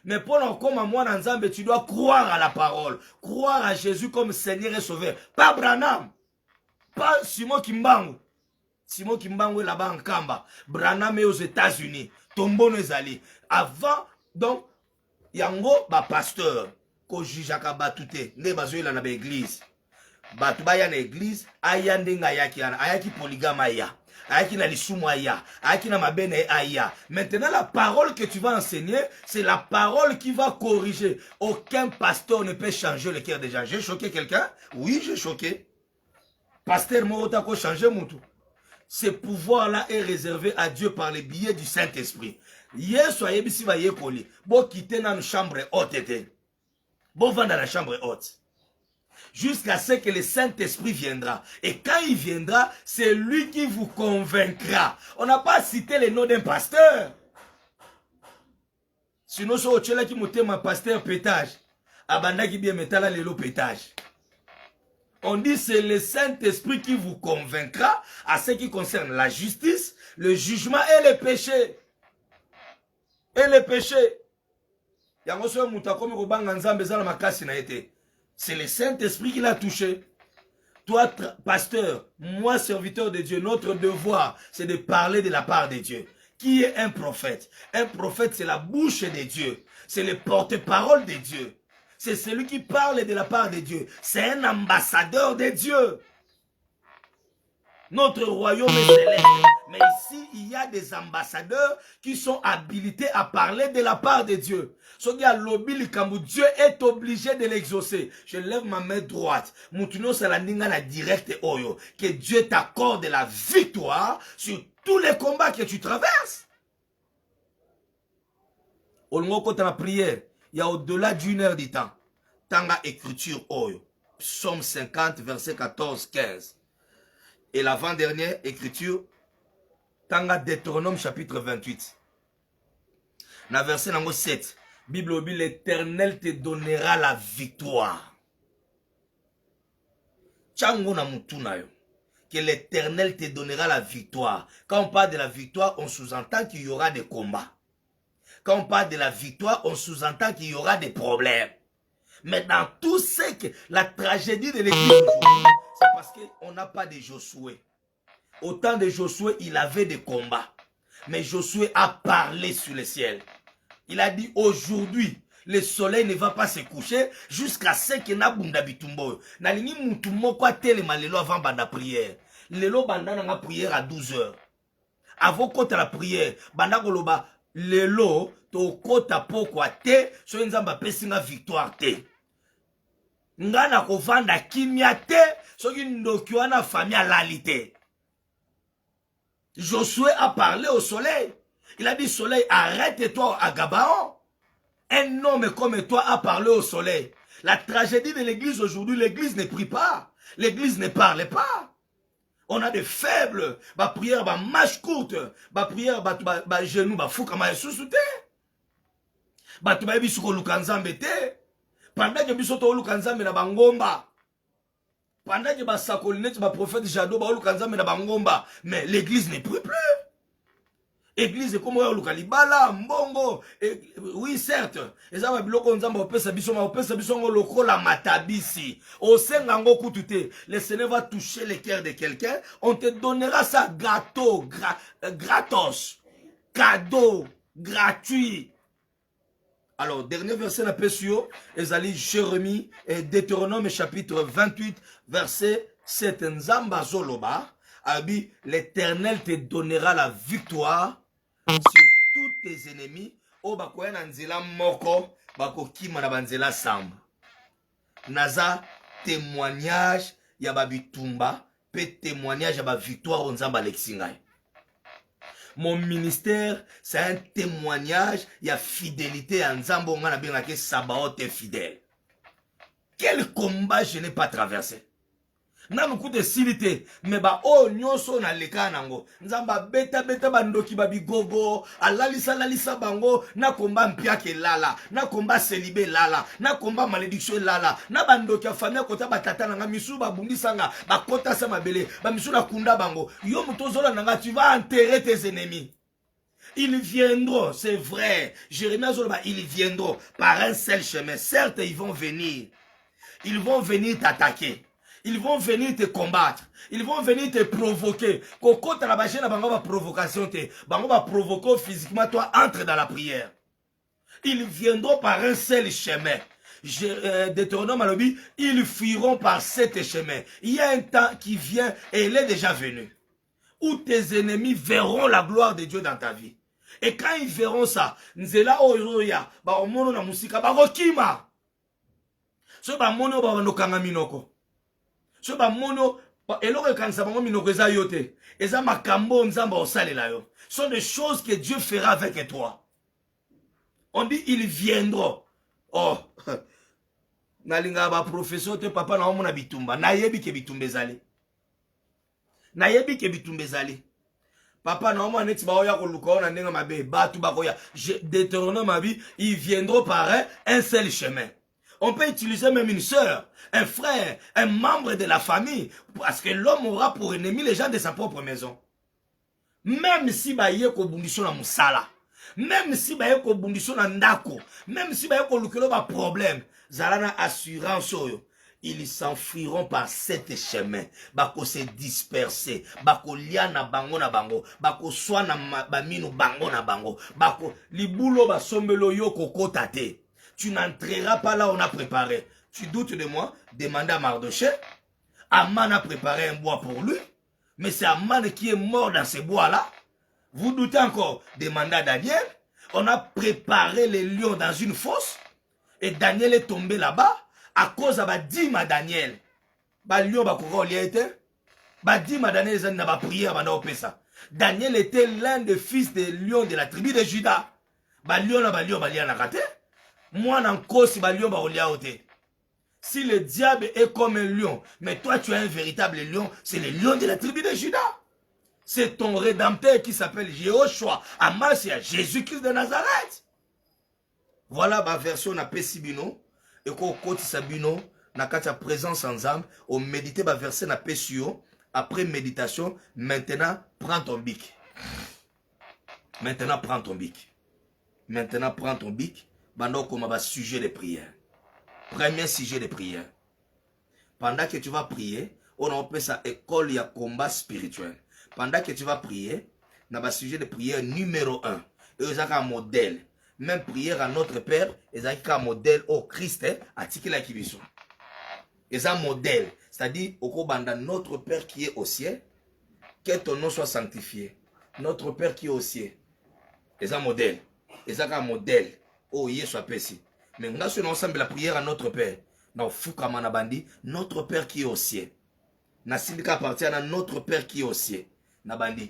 Mais pour encore moi dans Nzambe, tu dois croire à la parole. Croire à Jésus comme Seigneur et Sauveur. Pas Branham. Pas Simon Kimbangu. Simon Kimbangu est là-bas en Kamba. Branham est aux États-Unis. Tombono est allé. Avant, donc, yango, ba pasteur. Ko jijaka batute. Ne bazo il en a église. Batuba ya na église. Aya ndenga ayaki. Ayaki polygame aya. Ayaki na lisumu aya, ayaki na mabene aya. Maintenant, la parole que tu vas enseigner, c'est la parole qui va corriger. Aucun pasteur ne peut changer le cœur des gens. J'ai choqué quelqu'un? Oui, j'ai choqué. Pasteur Morotako changer mon tout. Ce pouvoir-là est réservé à Dieu par le biais du Saint-Esprit. Hier, soyez ici, va y coller. Bon, quitter dans une chambre haute. Bon, vendre dans la chambre haute. Jusqu'à ce que le Saint-Esprit viendra. Et quand il viendra, c'est lui qui vous convaincra. On n'a pas cité le nom d'un pasteur. Sinon, si on a qui monte ma pasteur pétage, abanda qui bien metala lelo pétage. On dit c'est le Saint-Esprit qui vous convaincra à ce qui concerne la justice, le jugement et le péché. Et le péché. Yango so mutakomi ko banga nzambe zala makasi na été. C'est le Saint-Esprit qui l'a touché. Toi, pasteur, moi, serviteur de Dieu, notre devoir, c'est de parler de la part de Dieu. Qui est un prophète? Un prophète, c'est la bouche de Dieu. C'est le porte-parole de Dieu. C'est celui qui parle de la part de Dieu. C'est un ambassadeur de Dieu. Notre royaume est céleste. Mais ici, il y a des ambassadeurs qui sont habilités à parler de la part de Dieu. Dieu est obligé de l'exaucer. Je lève ma main droite. Que Dieu t'accorde la victoire sur tous les combats que tu traverses. Au moment de la prière, il y a au-delà d'une heure de temps. Tanga écriture oyo. Psaume 50, verset 14-15. Et l'avant-dernière écriture, Tanga Deutéronome chapitre 28. Na verset numéro 7. Bible dit, l'Éternel te donnera la victoire. Tchango na mutuna yo. Que l'Éternel te donnera la victoire. Quand on parle de la victoire, on sous-entend qu'il y aura des combats. Quand on parle de la victoire, on sous-entend qu'il y aura des problèmes. Mais dans tout ce que la tragédie de l'église aujourd'hui, c'est parce qu'on n'a pas de Josué. Au temps de Josué, il avait des combats. Mais Josué a parlé sur le ciel. Il a dit aujourd'hui, le soleil ne va pas se coucher jusqu'à ce que Nabunda Bitumbo. Nalingi mutumo kwa telema lelo avant banda prière. Lelo banda na prière à 12 heures. Avant kota la prière, banda koloba lelo to kota pokwa te, so nzamba pesinga victoire te. Ngana kovanda kimia te, so ki ndoki wana famille alalité. Josué a parlé au soleil. Il a dit, soleil, arrête-toi à Gabaon. Un homme comme toi a parlé au soleil. La tragédie de l'église aujourd'hui, l'église ne prie pas. L'église ne parle pas. On a des faibles. Ba prière, ba marche courte. Ba prière, ba genou, ba fouka ma sous-souté. Ba tuba yebi suko lukanzambe te. Pendant que bisoto lukanzambe na bangomba. Pendant que ba sakolinete, ba prophète Jado, ba lukanzambe na bangomba. Mais l'église ne prie plus. Église comme Lukalibala, Mbongo, oui certes. Et ça va biloko nzamba opesa biso lokola matabisi. Au sengango kutute, le Seigneur va toucher le cœur de quelqu'un, on te donnera ça gâteau, gratos, cadeau, gratuit. Alors, dernier verset na pesio, ezali Jérémie et Deutéronome chapitre 28, verset c'est Nzamba Zoloba. Abi, l'Éternel te donnera la victoire sur tous tes ennemis. O bakoya na nzela moko, bako kima na banzela samba. Naza témoignage ya babitumba, pe témoignage ya ba victoire o Nzamba Alexingai. Mon ministère, c'est un témoignage, il y a fidélité à Nzambo, on a bien que Sabaoth est fidèle. Quel combat je n'ai pas traversé. Na beaucoup de silité, mais ba oh nyonso na leka nango. Nzamba beta bandoki babi gogo, lalisa bango, na combat mpiake lala, na combat célibé lala, na combat malédiction lala, na bandoki a famille kota batata nanga misu ba bundisanga, ba kota sa mabele, ba misu na kunda bango. Yo mutozola nanga, tu vas enterrer tes ennemis. Ils viendront, c'est vrai. Jérémie Zoloba, ils viendront par un seul chemin. Certes, ils vont venir. Ils vont venir t'attaquer. Ils vont venir te combattre. Ils vont venir te provoquer. Koko talabaché na bango ba provocation te. Bango ba provoquer physiquement, toi entre dans la prière. Ils viendront par un seul chemin. Deutéronome alobi, ils fuiront par sept chemins. Il y a un temps qui vient et il est déjà venu. Où tes ennemis verront la gloire de Dieu dans ta vie. Et quand ils verront ça, nzela oyoya, ba omono na musika ba rokima. So ba mono ba nokanga minoko. So ba mono eloko kanisa bango minoko eza yote. Eza makambo nzamba osalela yo. Ce sont des choses que Dieu fera avec toi. On dit ils viendront. Oh. Nalinga ba professeur te papa na omona bitumba. Nayebi ke bitumba ezali. Nayebi ke bitumba ezali. Papa na omona neti ba oya ko luka na ndenga mabe. Batu ba koya. Deutéronome mabi, ils viendront par un seul chemin. On peut utiliser même une sœur, un frère, un membre de la famille. Parce que l'homme aura pour ennemi les gens de sa propre maison. Même si ba ye ko bundisho na musala. Même si ba ye ko bundisho na ndako. Même si ba ye ko lukelo ba problème. Zalana assurance oyo. Ils s'enfuiront par sept chemins. Bako se disperser. Bako lia na bango na bango. Bako soa na bamino bango na bango. Bako libulo ba sombelo yo koko tate. Tu n'entreras pas là où on a préparé. Tu doutes de moi? Demande à Mardoché. Aman a préparé un bois pour lui. Mais c'est Aman qui est mort dans ce bois-là. Vous doutez encore? Demandez à Daniel. On a préparé les lions dans une fosse. Et Daniel est tombé là-bas. À cause de Badima Daniel. Lion Badima Daniel n'a pas prié avant de ça. Daniel était l'un des fils des lions de la tribu de Juda. Lion n'a raté. Moi, si le diable est comme un lion, mais toi tu es un véritable lion, c'est le lion de la tribu de Juda. C'est ton rédempteur qui s'appelle Jéhoshua, Amasia, Jésus-Christ de Nazareth. Voilà ma version na Pesibino, et qu'on côté Sabino, na katia présence ensemble, on médite ma verset na Pesio, après méditation, maintenant prends ton bic. Maintenant prends ton bic. Maintenant prends ton bic. Pendant qu'on va sujet de prière. Premier sujet de prière. Pendant que tu vas prier, on appelle ça école ya combat spirituel. Pendant que tu vas prier, on a sujet de prière numéro 1. Et ils ont un modèle. Même prière à notre Père, ils ont un modèle au Christ, à Tikila Kibiso. Ils ont un modèle. C'est-à-dire, au Kobanda, notre Père qui est au ciel, que ton nom soit sanctifié. Notre Père qui est au ciel. Ils ont un modèle. Ils ont un modèle. Oh, Yesu apesi. Mais nous sommes ensemble la prière à notre Père. Dans Fukama Nabandi, notre Père qui est au ciel. Nasindika appartient à notre Père qui est au ciel. Nabandi.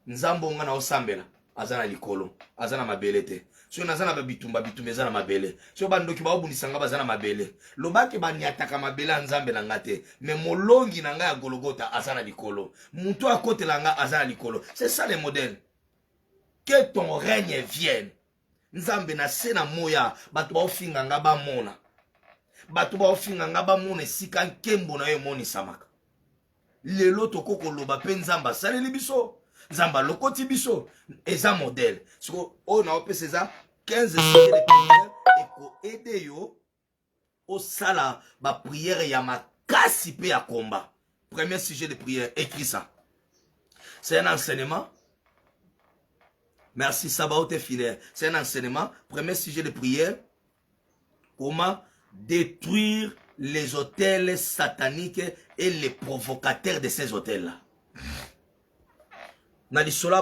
Nzambo ngana osambela. Azana likolo. Azana mabelete. So nazana babitumba bitumba azana mabele. So bandoki ba obunisanga bazana mabele. Lobaki baniataka mabele nzambe na ngate. Mais molongi nanga ya Golgotha azana likolo. Muto akote langa azana likolo. C'est ça le modèle. Que ton règne vienne. Nzambe na sena moya batu ba ofinga nga ba mona. Batu ba ofinga nga ba mona sika nkembo na yo moni samaka. Lelo tokoko loba pe nzamba saleli biso. Nzamba lokoti biso eza modèle. Siko o na opesa eza 15 sujets de prière et ko aider yo au sala ba prière ya makasi pe ya combat. Premier sujet de prière, écris ça. C'est un enseignement. Merci, Sabaoth est fidèle. C'est un enseignement. Premier sujet de prière. Comment détruire les hôtels sataniques et les provocateurs de ces hôtels-là. Nalisola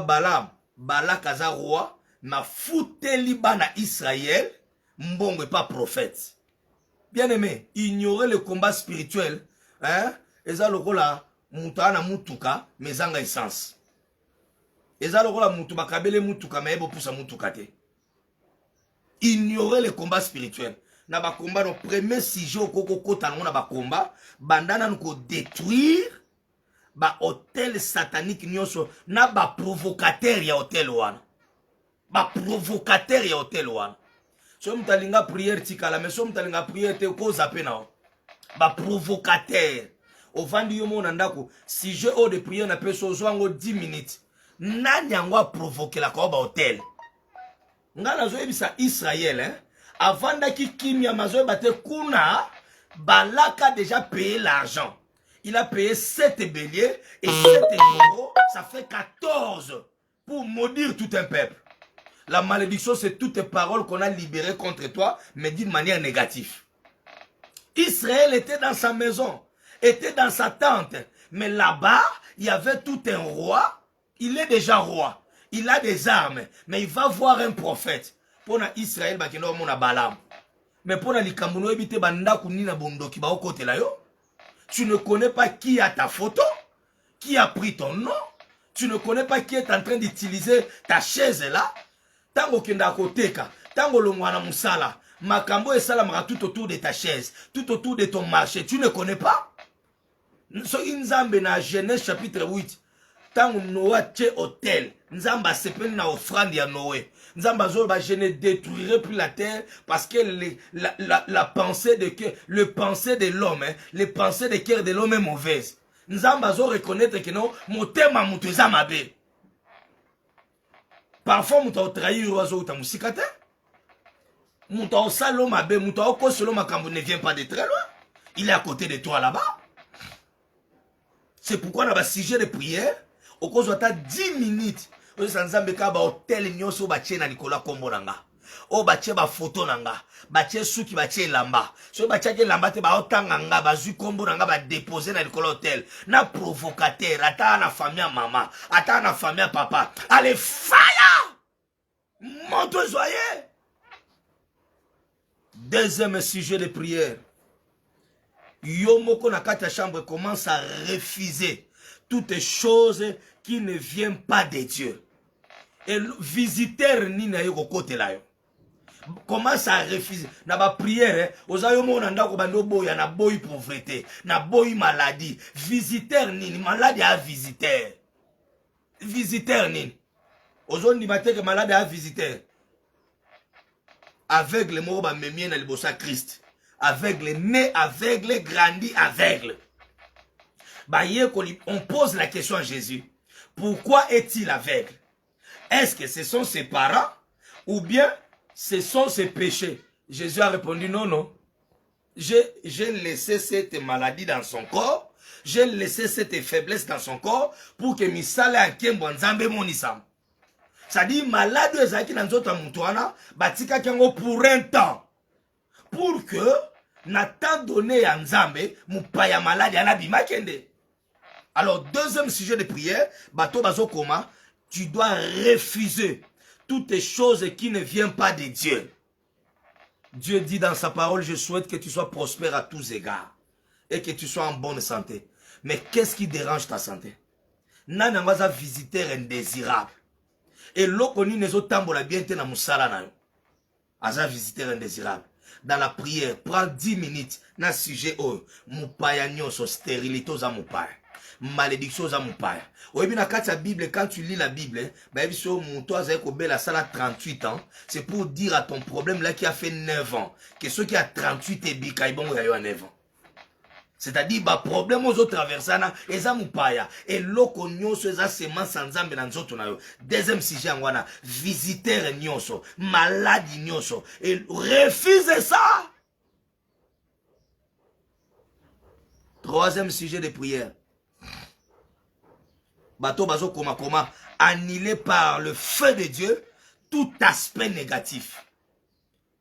Balak aza roi, na fouteli bana Israël, mbongo pas prophète. Bien aimé, ignorer le combat spirituel, hein, eza lokola muta na mutuka, mezanga essence. Eza lokola mutu bakabele mutuka, mais ebo poussa mutuka te. Ignorer le combat spirituel. Na ba combat no premier sujet okoko kota na ba combat, bandana nko détruire ba hôtel satanique nyonso na ba provocateur ya hôtel wana. Ba provocateur ya hôtel wana. So mtalinga prière tikala, mais so mtalinga prière te ko zape na. Ba provocateur. Au vandi yo mona ndako, si je o de prière na peso zwango 10 minutes. Nani yango provoquer la ko ba hôtel. Ngana zo ebisa Israël hein. Avant d'aki kimia mazo bate kuna, Balak a déjà payé l'argent. Il a payé 7 béliers et 7 euros, ça fait 14 pour maudire tout un peuple. La malédiction, c'est toutes les paroles qu'on a libérées contre toi, mais d'une manière négative. Israël était dans sa maison, était dans sa tente, mais là-bas, il y avait tout un roi. Il est déjà roi, il a des armes, mais il va voir un prophète. Pour Israël, mais pour les Camerounais, tu ne connais pas qui a ta photo, qui a pris ton nom, tu ne connais pas qui est en train d'utiliser ta chaise là. Tango kenda koteka, tango longwana musala, makambo et salamara tout autour de ta chaise, tout autour de ton marché, tu ne connais pas? So inzambe na Genèse chapitre 8, tango Noah tche hôtel, nzamba sepeli na offrande ya Noé. Nzamba zoba je ne détruirai plus la terre parce que la pensée de cœur, le pensée de l'homme, hein, les pensées de cœur de l'homme est mauvaise. Nzamba zo reconnaître que non, motema mutu eza mabe. Parfois mutu trahir oiseau uta musikate. Mutu salo mabe, mutu ko solo makambo ne vient pas de très loin. Il est à côté de toi là-bas. C'est pourquoi on a un sujet de prière. Au cause de 10 minutes. Nzambe ka ba hotel nyonso batie na Nicolas Kombo nanga. O batie ba photo nanga, batie suki batie lamba. So batie ke lamba te ba otanga nga bazui Kombo nanga ba déposer na Nicolas Hotel. Na provocateur, ata na famille maman, ata na famille papa. Allez fire! Monte joyeux. Deuxième sujet de prière. Yomoko na kata chambre commence à refuser toutes choses qui ne viennent pas de Dieu. Et visiteur ni na yo côté là yo commence à refuser na ba prière ozayo mona ndako bando boya na boyi pauvreté na boyi maladie visiteur ni maladie à visiteur ni ozondi bateke malade à visiteur aveugle moko ba memie na libosa Christ aveugle né aveugle grandi aveugle ba on pose la question à Jésus, pourquoi est-il aveugle? Est-ce que ce sont ses parents ou bien ce sont ses péchés? Jésus a répondu non, non. J'ai laissé cette maladie dans son corps, j'ai laissé cette faiblesse dans son corps pour que misale a kembo nzambe monisam. Ça dit malade ezaki na nzoto mutuana batika kengo pour un temps. Pour que na temps donné à nzambe mupaya malade anabima kende. Alors, deuxième sujet de prière, bato bazo koma, tu dois refuser toutes les choses qui ne viennent pas de Dieu. Dieu dit dans sa parole, je souhaite que tu sois prospère à tous égards et que tu sois en bonne santé. Mais qu'est-ce qui dérange ta santé? Nana waza visiteur indésirable. Et l'okoni nezo tambola bien te na musala na yo. Aza visiteur indésirable. Dans la prière, prends 10 minutes na sujet o mupaya nyonso stérilité za mupaya. Malédiction za mupaya. Oyebi na kati ya Bible, quand tu lis la Bible, ba biso muto azaye ko bela sala 38 ans, c'est pour dire à ton problème là qui a fait 9 ans que ceux qui a 38 et bika ibongo ya yo à 9 ans. C'est-à-dire ba problème aux autres traversana eza mupaya et loko nyonso eza semence nzambe na nzoto na yo. Deuxième sujet ngwana, visiteur nyonso, maladie nyonso et refuse ça. Troisième sujet de prière. Bato bazo koma annulé par le feu de Dieu tout aspect négatif.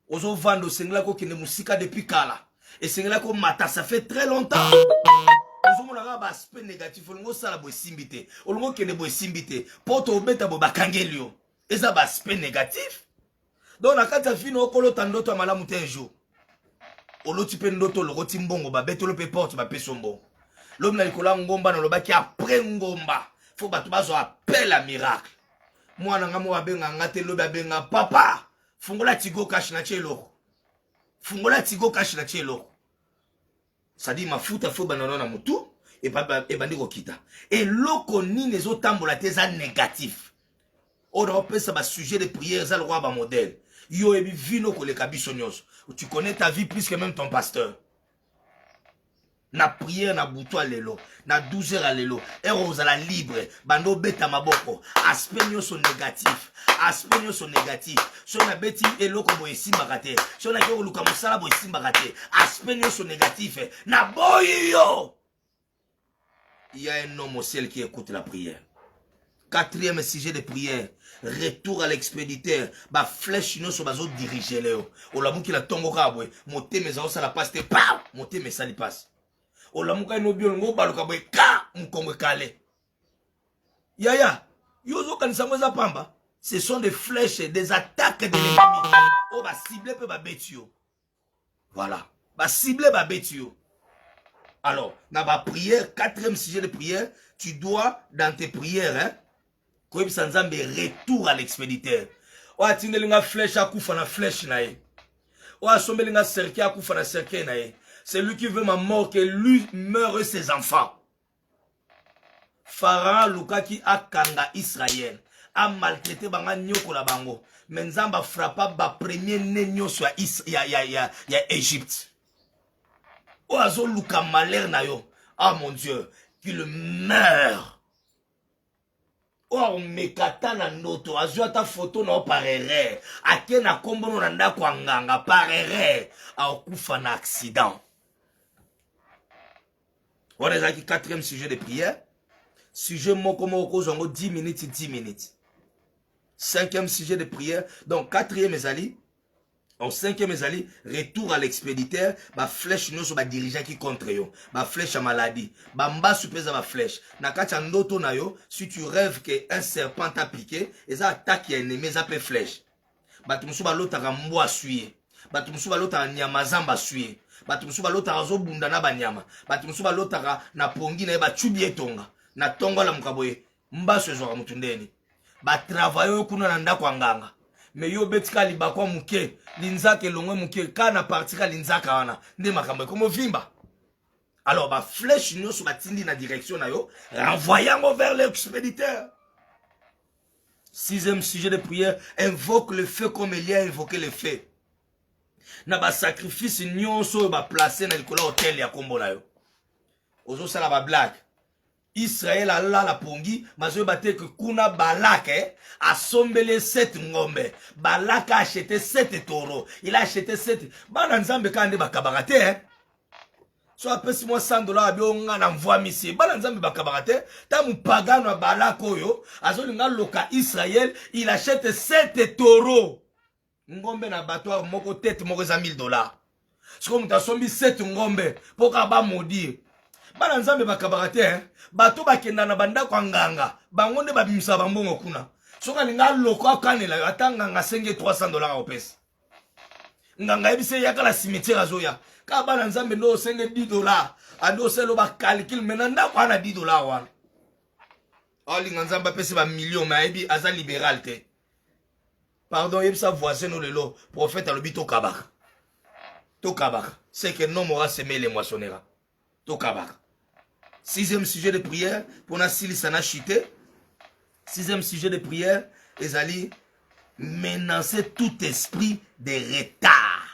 Ozo vando sengla ko kine musika depuis kala. Et c'est là que mata, ça fait très longtemps. On a un aspect négatif. On a un simbité. On a un simbité. Pour te mettre à bakangelio. Et ça un aspect négatif. Donc, on a quand tu as fini, on a un malamu un jour. On a un ndoto, le roti mbongo, ba beto le pe porte, ba pe sombo. L'homme n'a pas ngomba dans le bas qui après ngomba. Faut pas tout appel à miracle. Moi, n'a pas ngate le babenga papa. Fungola tigo cash na chelo. Fungola tigo cash na chelo. Ça dit ma futa fo banana na mutu et bandi kita. Et loko ni les autres tambola teza négatif. On repère ça ba sujet de prière ça le roi ba modèle. Yo ebi vino ko le kabiso nyos. Tu connais ta vie plus que même ton pasteur. Na prière na buto lelo, na 12 heures à lelo, eros à la libre, bando beta maboko, aspect nyoso négatif, aspect nyoso négatif. So na beti eloko boye simbakate, so na ko luka musala boye simbakate, aspect nyoso négatif, na boy yo. Il y a un homme au ciel qui écoute la prière. Quatrième sujet de prière, retour à l'expéditeur, ba flèche no so bazo diriger leo. O la muki la tongo kabwe, moté mes ça la passe te pa, moté mes ça li passe. Olamuka no biolongo baluka boy ka mkongo kale. Yaya, yozo kanisa mweza pamba. Ce sont des flèches, des attaques de l'ennemi. Oh ba ciblé pe ba betio. Voilà, ba ciblé ba betio. Alors, dans ma prière, quatrième sujet de prière, tu dois dans tes prières, hein, comme ça nzambe retour à l'expéditeur. Oh atindelinga flèche à kufa na flèche nae. Oh asombelinga cercle à kufa na cercle nae. C'est lui qui veut ma mort, que lui meure ses enfants. Pharaon Lukaki a kanga Israël. A maltraité banga nyoko la bango. Menzamba frappa ba premier nenyo soit ya Égypte. Oazo Luka malheur na yo. Ah mon Dieu, qu'il meurt. Oh mekata na noto. Azua ta photo na parere. Ake na kombo no nanda kwa nganga parere. A okufa na accident. On est avec le quatrième sujet de prière. Sujet moko zongo 10 minutes, 10 minutes. Cinquième sujet de prière. Donc, quatrième ezali. En cinquième ezali, retour à l'expéditeur. Ba flèche nous sur ba dirigeant qui contre yo. Ba flèche à maladie. Ba mba supesa ba flèche. Na kacha ndoto na yo, si tu rêves que un serpent t'a piqué, et ça attaque un ennemi, ça peut flèche. Ba tumusu ba lota ka mbo suye. Ba tumusu ba lota nyamazamba suye. Batu musu balota zo bunda na banyama. Batu musu balota na pongi na ba chubi etonga. Na tongo la mukaboye. Mbaso zo mutundeni. Ba travailler kuna na ndako nganga. Me yo betika libakwa muke, linzaka longwe muke kana partika linzaka wana. Nde makambo comme vimba. Alors ba flèche nyoso batindi na direction na yo, renvoyant vers l'expéditeur. Sixième sujet de prière, invoque le feu comme Élie a invoqué le feu. Na ba sacrifice nyonso ba placer na likola hotel ya kombo na yo. Ozo sala ba blague. Israël a la pongi, mazo bate que kuna Balak a sombelé 7 ngombe. Balak a acheté 7 taureaux. Il a acheté 7. Bana nzambe kande bakabarate So apesi moi $100 bionga na mvua misi. Bana nzambe bakabarate. Ta mupagano Balak oyo, azolinga loka Israël, il achète 7 taureaux. Ngombe na bateau moko tête moko za $1000. C'est comme ta sombi 7 ngombe pour ba maudire. Bana nzambe bakabarate bateau bakenda na banda kwa nganga. Bangonde babimisa bambongo kuna. Soka linga loko kanela atanga nga senge $300 opesi. Nganga ebise yakala cimetière azoya. Ka bana nzambe no senge $10. Ando selo ba calcul menanda kwa na $10 wana. Ali nzamba pesi ba million ma ebi aza libéral te. Pardon, il sa voisin ou le lot. Prophète a le bito kabak. To kabak. C'est que non m'aura semé les moissonnera. To kabak. Sixième sujet de prière. Pour na sili sana chuté. Sixième sujet de prière. Ezali. Menacer tout esprit de retard.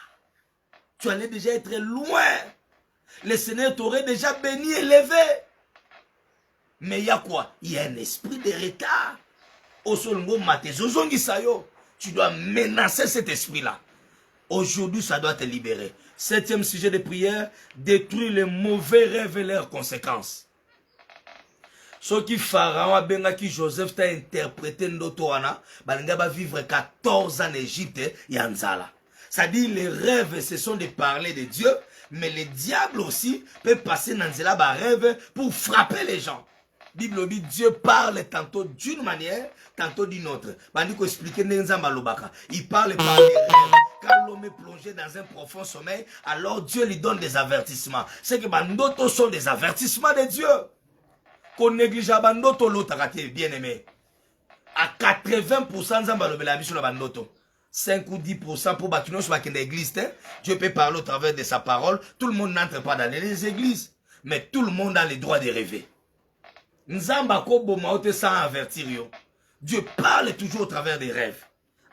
Tu allais déjà être loin. Le Seigneur t'aurait déjà béni et élevé. Mais il y a quoi? Il y a un esprit de retard. Osolongo mate zozongi sayo. Tu dois menacer cet esprit-là. Aujourd'hui, ça doit te libérer. Septième sujet de prière, détruire les mauvais rêves et leurs conséquences. Ce qui Pharaon a qui Joseph t'a interprété ndotoana, balinga va vivre 14 ans en Égypte, yanzala. Ça dit les rêves, ce sont de parler de Dieu, mais le diable aussi peut passer dans un rêve pour frapper les gens. Bible dit Dieu parle tantôt d'une manière, tantôt d'une autre. Il parle par les rêves. Quand l'homme est plongé dans un profond sommeil, alors Dieu lui donne des avertissements. C'est que bandoto sont des avertissements de Dieu. Qu'on néglige bandoto l'autre bien aimé. À 80% Nzamba lobela biso na bandoto. 5 ou 10% pour bakino sur l'église. Dieu peut parler au travers de sa parole. Tout le monde n'entre pas dans les églises. Mais tout le monde a le droit de rêver. Nzamba kobo maote sans avertir yo. Dieu parle toujours au travers des rêves.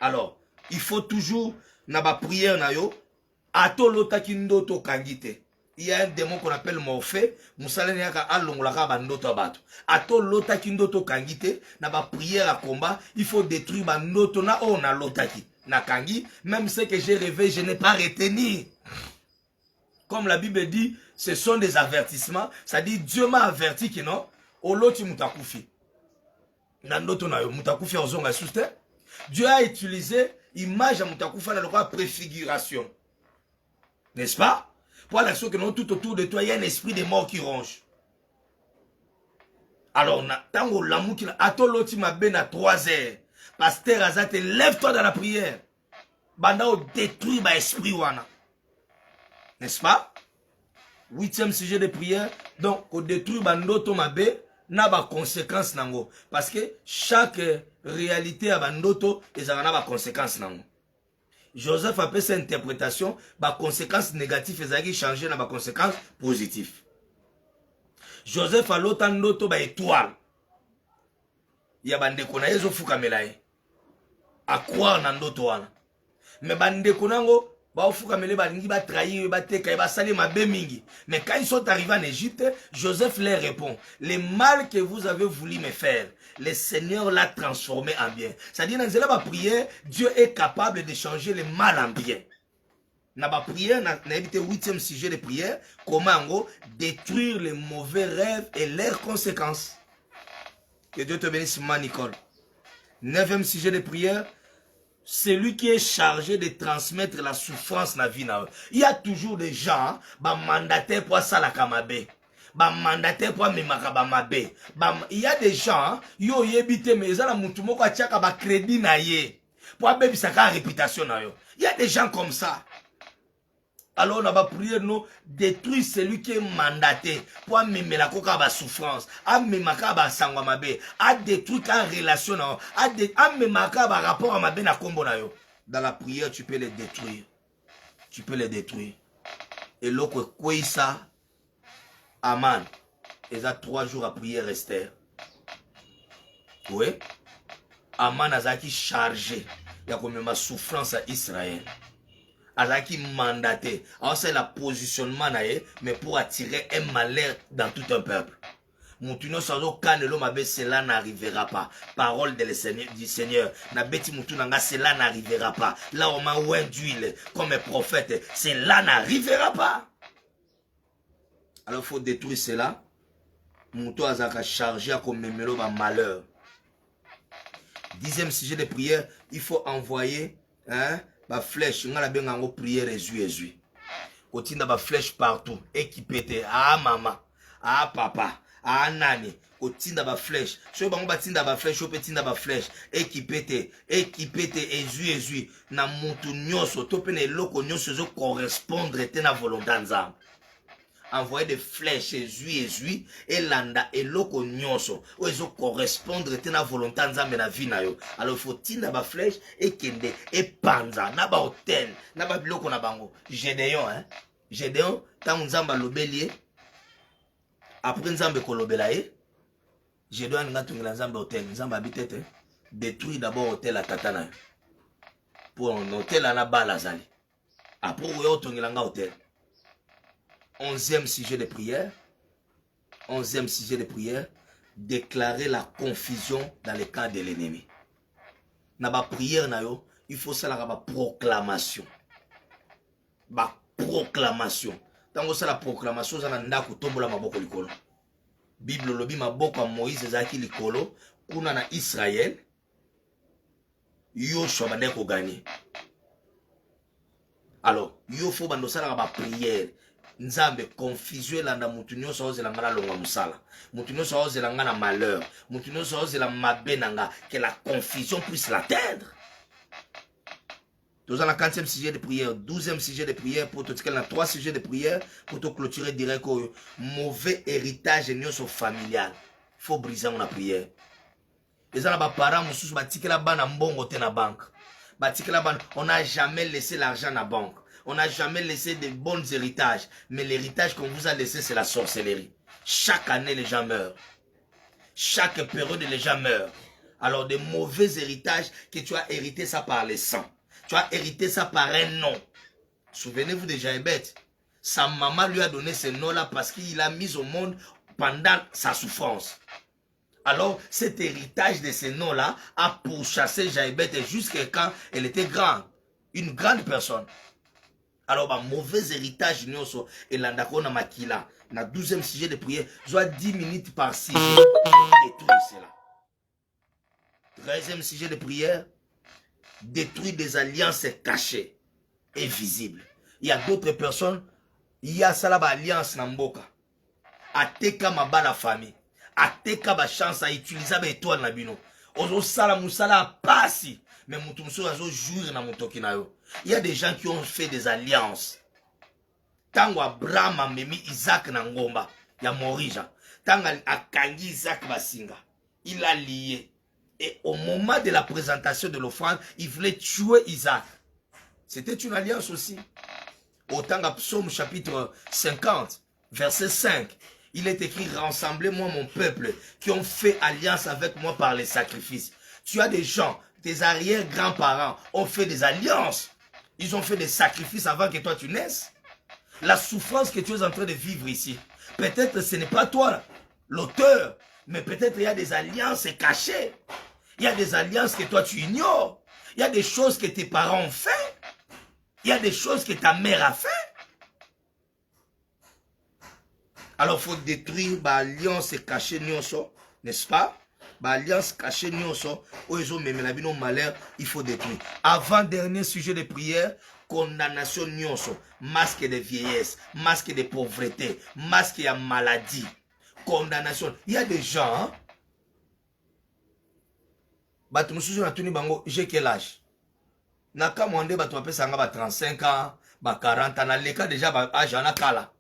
Alors, il faut toujours na ba prière na yo ato lota kindoto kangite. Il y a un démon qu'on appelle Morphée. Moussale nyaka alongolaka bandoto abato. Ato lota kindoto kangite na ba prière à combat, il faut détruire bandoto na o na lotaki. Na kangi, même ce que j'ai rêvé, je n'ai pas retenu. Comme la Bible dit, ce sont des avertissements. Ça dit Dieu m'a averti que non. Oloti mutakufi. Nandoto na yo mutakufi ozonga souste. Dieu a utilisé image à mutakufi dans le préfiguration. N'est-ce pas? Pour l'action que non tout autour de toi il y a un esprit de mort qui ronge. Alors tango l'amour qui atoloti ma ben à 3 heures. Pasteur Azate, lève-toi dans la prière. Banda o détruit ba esprit wana. N'est-ce pas? 8e sujet de prière. Donc, on détruit bandoto mabe. Na ba conséquence nango parce que chaque réalité a bandoto et ça na ba conséquence nango. Joseph a fait cette interprétation, ba conséquences négatives et ça qui changer na ba conséquences positives. Joseph a l'autant ndoto ba étoile. Ya bande kona yezo fuka melaye. A croire na ndoto wana. Mais bande konango ba ofuka mele balingi ba trahir ba teka ba sali mabe mingi. Mais quand ils sont arrivés en Égypte, Joseph leur répond: le mal que vous avez voulu me faire, le Seigneur l'a transformé en bien. C'est-à-dire dans la prière, Dieu est capable de changer le mal en bien. Dans la prière, dans le 8e sujet de prière, comment détruire les mauvais rêves et leurs conséquences. Que Dieu te bénisse, ma Nicole. 9e sujet de prière, celui qui est chargé de transmettre la souffrance dans la vie. Il y a toujours des gens, mandataires pour ça la kamabe. Mandataires pour memakabe. Il y a des gens, yo yebite mais ça la mutumo kwa chaka ba crédit na ye. Pour baby saka réputation na yo. Il y a des gens comme ça. Alors on va prier nous détruire celui qui est mandaté pour amener la coca ba souffrance, amener makaba sangwa mabe, à détruire ta relation na, amener makaba rapport à mabe na kombo na yo. Dans la prière tu peux les détruire. Tu peux les détruire. Et l'autre quoi ça Aman. Ils ont 3 jours à prier Esther. Oui. Aman a qui chargé. Il y a comme ma souffrance à Israël. Azaki mandaté. Alors c'est le positionnement mais pour attirer un malheur dans tout un peuple. Moutuno sans canelo mabe cela n'arrivera pas. Parole du Seigneur. Na beti moutunanga cela n'arrivera pas. Là on m'a oint d'huile comme un prophète. Cela n'arrivera pas. Alors il faut détruire cela. Moutou azaka chargé à comme mémelo ma malheur. 10e sujet de prière, il faut envoyer ba flèche ngala benga ngo prière ezui kotinda ba flèche partout équipé ah maman ah papa ah nani kotinda ba flèche so bango batinda ba flèche opetinda ba flèche équipé ezui na mutu nyoso to pe na eloko nyoso zo correspondre te na volonté nzambe. Envoyer des flèches ezui et landa et loko nyonso ou ils correspondre à la volonté nzambe na vie na yo. Alors il faut tinda ba flèche et kende et panza na ba hôtel na ba biloko na bango. Gédéon tant nzamba lobelie après nzambe ko lobela ye Gédéon nga tungela nzambe hôtel nzamba habitete détruit d'abord hôtel à tatana pour un hôtel à la balazali après yo tungela nga hôtel. 11e sujet de prière. 11e sujet de prière. Déclarer la confusion dans le camp de l'ennemi. Dans la prière, il faut ça la proclamation. La proclamation. Tant que ça la proclamation, ça n'a pas tomber la maboko likolo. Bible lobi maboko Moïse zaki likolo. Kuna na Israël. Yoshua bandeko gagné. Alors, il faut bandosala ba prière. Nzambe confusion landa mutu nyonso ozelanga na longa musala. Mutu nyonso ozelanga na malheur. Mutu nyonso ozela mabe nanga, que la confusion puisse l'atteindre. Nous avons le 4e sujet de prière, 12e sujet de prière, pour tout ce qu'il y a 3 sujets de prière, pour te clôturer direct au mauvais héritage nyonso familial. Il faut briser la prière. Les parents, on n'a jamais laissé l'argent à la banque. On n'a jamais laissé de bons héritages. Mais l'héritage qu'on vous a laissé, c'est la sorcellerie. Chaque année, les gens meurent. Chaque période, les gens meurent. Alors, des mauvais héritages que tu as hérité ça par les sangs. Tu as hérité ça par un nom. Souvenez-vous de Jaébet. Sa maman lui a donné ce nom-là parce qu'il l'a mis au monde pendant sa souffrance. Alors, cet héritage de ce nom-là a pourchassé Jaébet jusqu'à quand elle était grande. Une grande personne. Alors, un mauvais héritage, et l'andako na makila. Na 12e sujet de prière, soit 10 minutes par sujet. Détruire cela. 13e sujet de prière, détruire des alliances cachées et visibles. Il y a d'autres personnes, il y a ça là, alliance namboka. Ateka maba la famille. Ateka ba chance à utiliser ba étoile na bino. Ozo sala musala pasi. Mais mutumso azo jouir na mutoki na yo. Il y a des gens qui ont fait des alliances. Tango Abraham a memi Isaac na ngomba ya Morija. Tango akangi Isaac basinga. Il a lié. Et au moment de la présentation de l'offrande, il voulait tuer Isaac. C'était une alliance aussi. Au Tanga Psaume chapitre 50, verset 5. Il est écrit, rassemblez-moi mon peuple qui ont fait alliance avec moi par les sacrifices. Tu as des gens, tes arrière-grands-parents ont fait des alliances. Ils ont fait des sacrifices avant que toi tu naisses. La souffrance que tu es en train de vivre ici, peut-être ce n'est pas toi l'auteur, mais peut-être il y a des alliances cachées. Il y a des alliances que toi tu ignores. Il y a des choses que tes parents ont fait. Il y a des choses que ta mère a fait. Alors il faut détruire l'alliance cachée, n'est-ce pas? L'alliance cachée, malheur, il faut détruire. Avant-dernier sujet de prière, condamnation, masque de vieillesse, masque de pauvreté, masque de maladie, condamnation. Il y a des gens, j'ai quel âge? Naka mwande batu apesa nga 35 ans, 40 ans, na leka déjà âge na kala.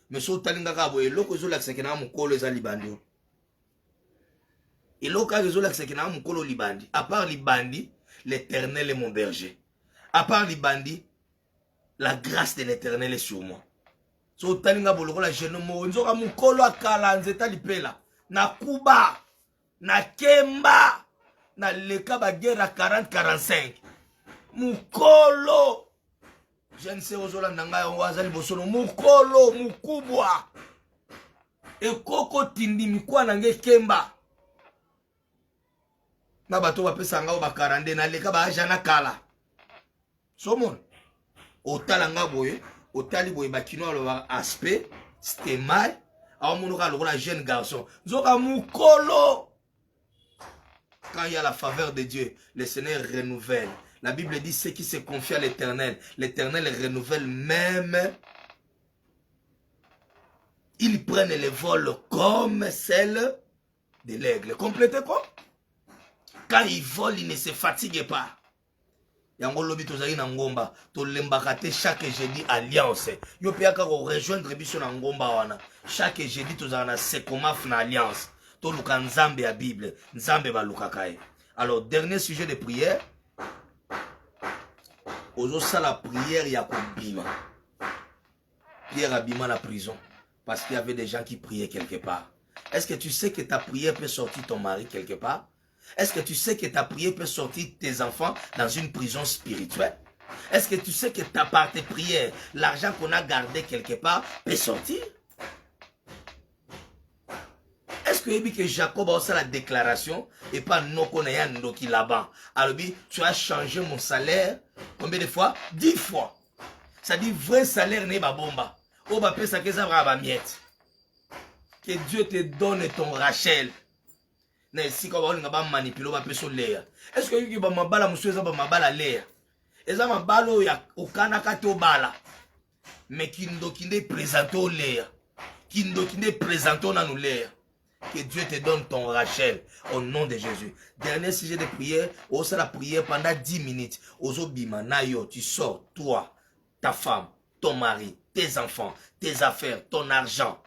Mais so talinga ka boye loko zo lakiseke na mukolo eza libandi. Et loko zo lakiseke na mukolo libandi. À part libandi, l'Éternel est mon berger. À part libandi, la grâce de l'Éternel est sur moi. So talinga boloko la jeune mo nzoka mukolo akala nzeta lipela. Na kuba, na kemba, na leka ba guerre à 40-45. Mukolo. Je ne sais où nanga wazali bosono mukolo mukubwa. E koko tindi mikwa nange kemba. Na bato bapesa nga ba 42 na leka ba aja na kala. Somon. Otala nga boye, otali boye bakino alo aspect, c'était mal. A monoka lokola jeune garçon. Zoka mukolo. Quand il y a la faveur de Dieu, le Seigneur renouvelle. La Bible dit ceux qui se confient à l'Éternel. L'Éternel renouvelle même. Ils prennent le vol comme celle de l'aigle. Complétez quoi? Quand ils volent, ils ne se fatiguent pas. Yango lobi tozali na ngomba. Tolembakate chaque jeudi alliance. Yo piaka ko rejoindre biso na ngomba wana. Chaque jeudi tozala na sekomaf na alliance. Toluka nzambe ya Bible. Nzambe balukakaye. Alors, dernier sujet de prière. Ozosa la prière ya kobima. Pierre abima la prison. Parce qu'il y avait des gens qui priaient quelque part. Est-ce que tu sais que ta prière peut sortir ton mari quelque part? Est-ce que tu sais que ta prière peut sortir tes enfants dans une prison spirituelle? Est-ce que tu sais que par tes prières, l'argent qu'on a gardé quelque part peut sortir? Est-ce que Jacob a fait la déclaration et pas Nokonayan Noki là-bas? Alors, tu as changé mon salaire combien de fois? 10 fois. Ça dit vrai salaire n'est pas bomba. Oh, bah, ça que ça va miette. Que Dieu te donne ton Rachel. Est-ce que tu as mabala moussouza ba mabala léa? Eza mabalo ya okanaka to bala. Mais Kindokinde présente au l'air. Kindokinde présente au l'air. Que Dieu te donne ton Rachel au nom de Jésus. Dernier sujet de prière. Osa la prière pendant 10 minutes. Ozo bima nayo, tu sors, toi, ta femme, ton mari, tes enfants, tes affaires, ton argent.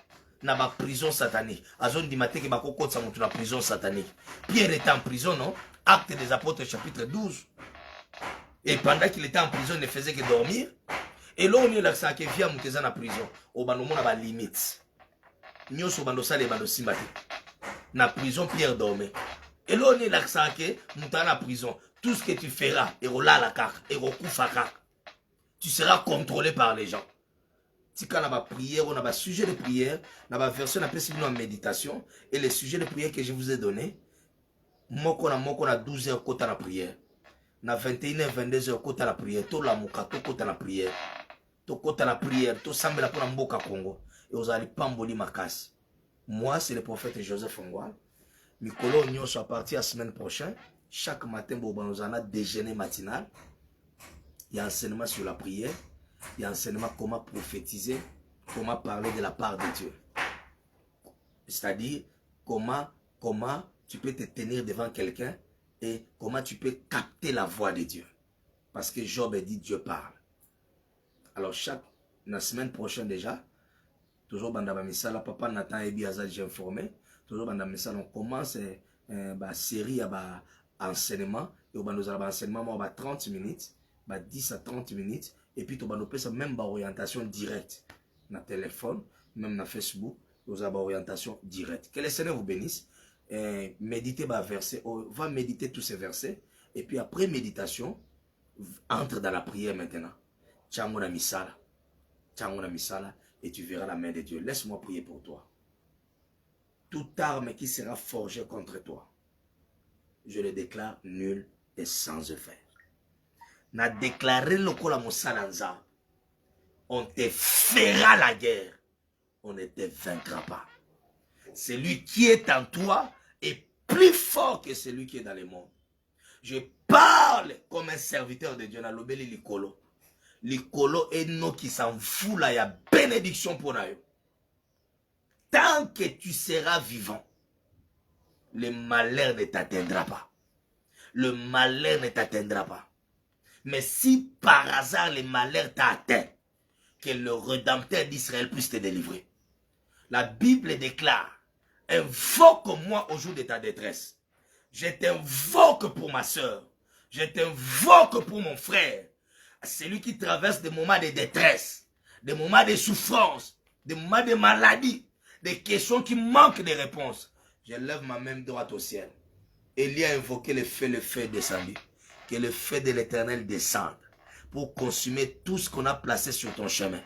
Dans ma prison satanique. Azon di maté que bakoko sa monte la prison satanique. Pierre était en prison, non? Acte des apôtres chapitre 12. Et pendant qu'il était en prison, il ne faisait que dormir. Et là, on est là, ça qui vient monter en prison. Au bas, on a des limites. Nous sommes dans les bandes simbati. Na prison, Pierre dormait. Et là, on est là, ça qui monter en prison. Tout ce que tu feras, et là la carte, et tu seras contrôlé par les gens. Si quand on a prière, on a un sujet de prière, on a une version en méditation, et les sujets de prière que je vous ai donnés, moi, on a 12 heures côté la prière. Na 21h, 22h côté la prière. To la muka, to côté la prière. To côté la prière, to sambela pour mboka Congo. Et vous allez pamboli makas. Moi, c'est le prophète Joseph Ngwa. Mikolo Nyon soit parti la semaine prochaine. Chaque matin, nous avons déjeuner matinal. Il y a enseignement sur la prière. Il y a enseignement comment prophétiser, comment parler de la part de Dieu. C'est-à-dire, comment tu peux te tenir devant quelqu'un et comment tu peux capter la voix de Dieu. Parce que Job a dit Dieu parle. Alors, la semaine prochaine déjà, toujours Bandaba Misala, Papa Nathan et Biazal, j'ai informé. Toujours Bandaba Misala, on commence une série à enseignement. Et nous avons enseignement 30 minutes, 10 à 30 minutes. Et puis, nous avons même orientation directe. Dans le téléphone, même dans Facebook, nous avons orientation directe. Que le Seigneur vous bénisse. Méditez verset, va méditer tous ces versets. Et puis, après méditation, entre dans la prière maintenant. Tchangona Misala. Tchangona Misala. Et tu verras la main de Dieu. Laisse-moi prier pour toi. Toute arme qui sera forgée contre toi, je le déclare nul et sans effet. N'a déclaré le kola mosalanza. On te fera la guerre. On ne te vaincra pas. Celui qui est en toi est plus fort que celui qui est dans le monde. Je parle comme un serviteur de Dieu. N'a l'obéli l'icolo. L'icolo est nous qui s'en fout là. Il y a bénédiction pour nous. Tant que tu seras vivant, le malheur ne t'atteindra pas. Le malheur ne t'atteindra pas. Mais si par hasard le malheur t'a atteint, que le Rédempteur d'Israël puisse te délivrer. La Bible déclare, invoque-moi au jour de ta détresse. Je t'invoque pour ma soeur. Je t'invoque pour mon frère. Celui qui traverse des moments de détresse, des moments de souffrance, des moments de maladie, des questions qui manquent de réponses. Je lève ma main droite au ciel. Élie a invoqué le feu est descendu. Que le feu de l'Éternel descende pour consumer tout ce qu'on a placé sur ton chemin.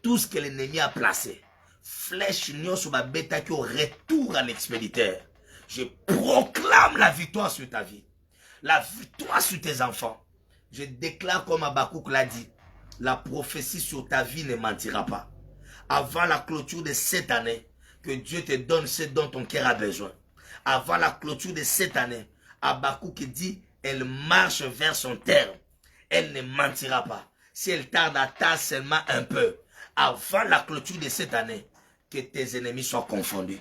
Tout ce que l'ennemi a placé. Flèche union sur ma bêta qui au retour à l'expéditeur. Je proclame la victoire sur ta vie. La victoire sur tes enfants. Je déclare comme Habakkuk l'a dit. La prophétie sur ta vie ne mentira pas. Avant la clôture de cette année, que Dieu te donne ce dont ton cœur a besoin. Avant la clôture de cette année, Habakkuk dit, elle marche vers son terme. Elle ne mentira pas. Si elle tarde, attends seulement un peu. Avant la clôture de cette année, que tes ennemis soient confondus.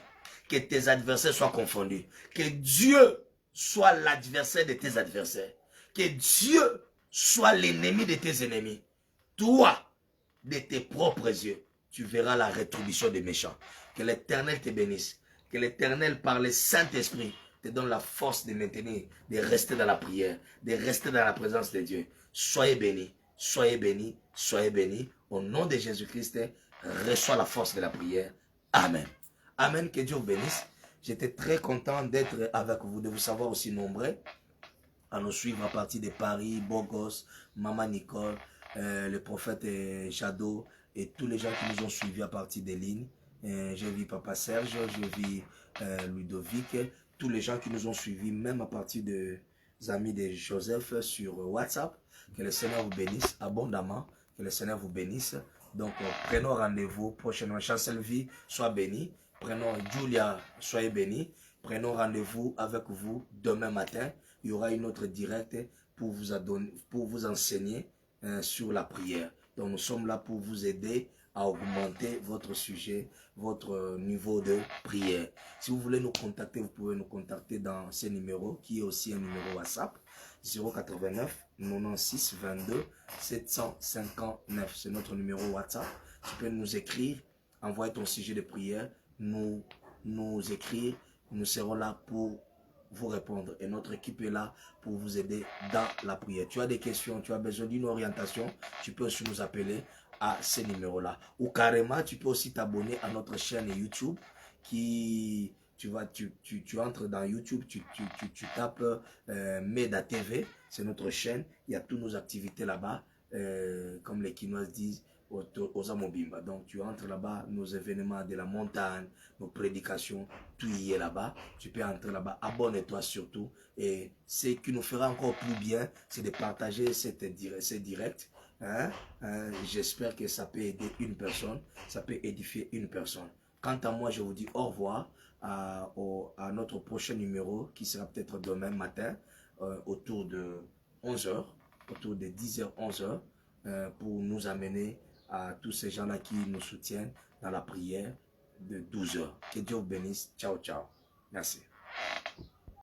Que tes adversaires soient confondus. Que Dieu soit l'adversaire de tes adversaires. Que Dieu soit l'ennemi de tes ennemis. Toi, de tes propres yeux, tu verras la rétribution des méchants. Que l'Éternel te bénisse. Que l'Éternel, par le Saint-Esprit, te donne la force de maintenir, de rester dans la prière, de rester dans la présence de Dieu. Soyez bénis, soyez bénis, soyez bénis. Au nom de Jésus-Christ, reçois la force de la prière. Amen. Amen, que Dieu vous bénisse. J'étais très content d'être avec vous, de vous savoir aussi nombreux à nous suivre à partir de Paris, Bogos, Maman Nicole, le prophète Shadow et tous les gens qui nous ont suivis à partir des lignes. J'ai vu Papa Serge, j'ai vu Ludovic, tous les gens qui nous ont suivis, même à partir des amis de Joseph sur WhatsApp. Que le Seigneur vous bénisse abondamment, que le Seigneur vous bénisse. Donc, prenons rendez-vous prochainement. Chancel Vie, sois béni. Prenons Julia, soyez béni. Prenons rendez-vous avec vous demain matin. Il y aura une autre directe pour vous enseigner sur la prière. Donc nous sommes là pour vous aider à augmenter votre sujet, votre niveau de prière. Si vous voulez nous contacter, vous pouvez nous contacter dans ce numéro qui est aussi un numéro WhatsApp 089 96 22 759. C'est notre numéro WhatsApp. Tu peux nous écrire, envoyer ton sujet de prière, nous écrire. Nous serons là pour vous répondre et notre équipe est là pour vous aider dans la prière. Tu as des questions, tu as besoin d'une orientation, tu peux aussi nous appeler à ces numéros-là. Ou carrément, tu peux aussi t'abonner à notre chaîne YouTube qui... Tu entres dans YouTube, tu tapes Meda TV, c'est notre chaîne, il y a toutes nos activités là-bas, comme les Quinois disent, aux Amobimba. Donc tu entres là-bas, nos événements de la montagne, nos prédications, tout y est là-bas. Tu peux entrer là-bas, abonne-toi surtout. Et ce qui nous fera encore plus bien, c'est de partager ces directs. J'espère que ça peut aider une personne, ça peut édifier une personne. Quant à moi, je vous dis au revoir à notre prochain numéro qui sera peut-être demain matin autour de 11h, autour de 10h, 11h, pour nous amener à tous ces gens-là qui nous soutiennent dans la prière de 12h. Que Dieu vous bénisse. Ciao, ciao. Merci.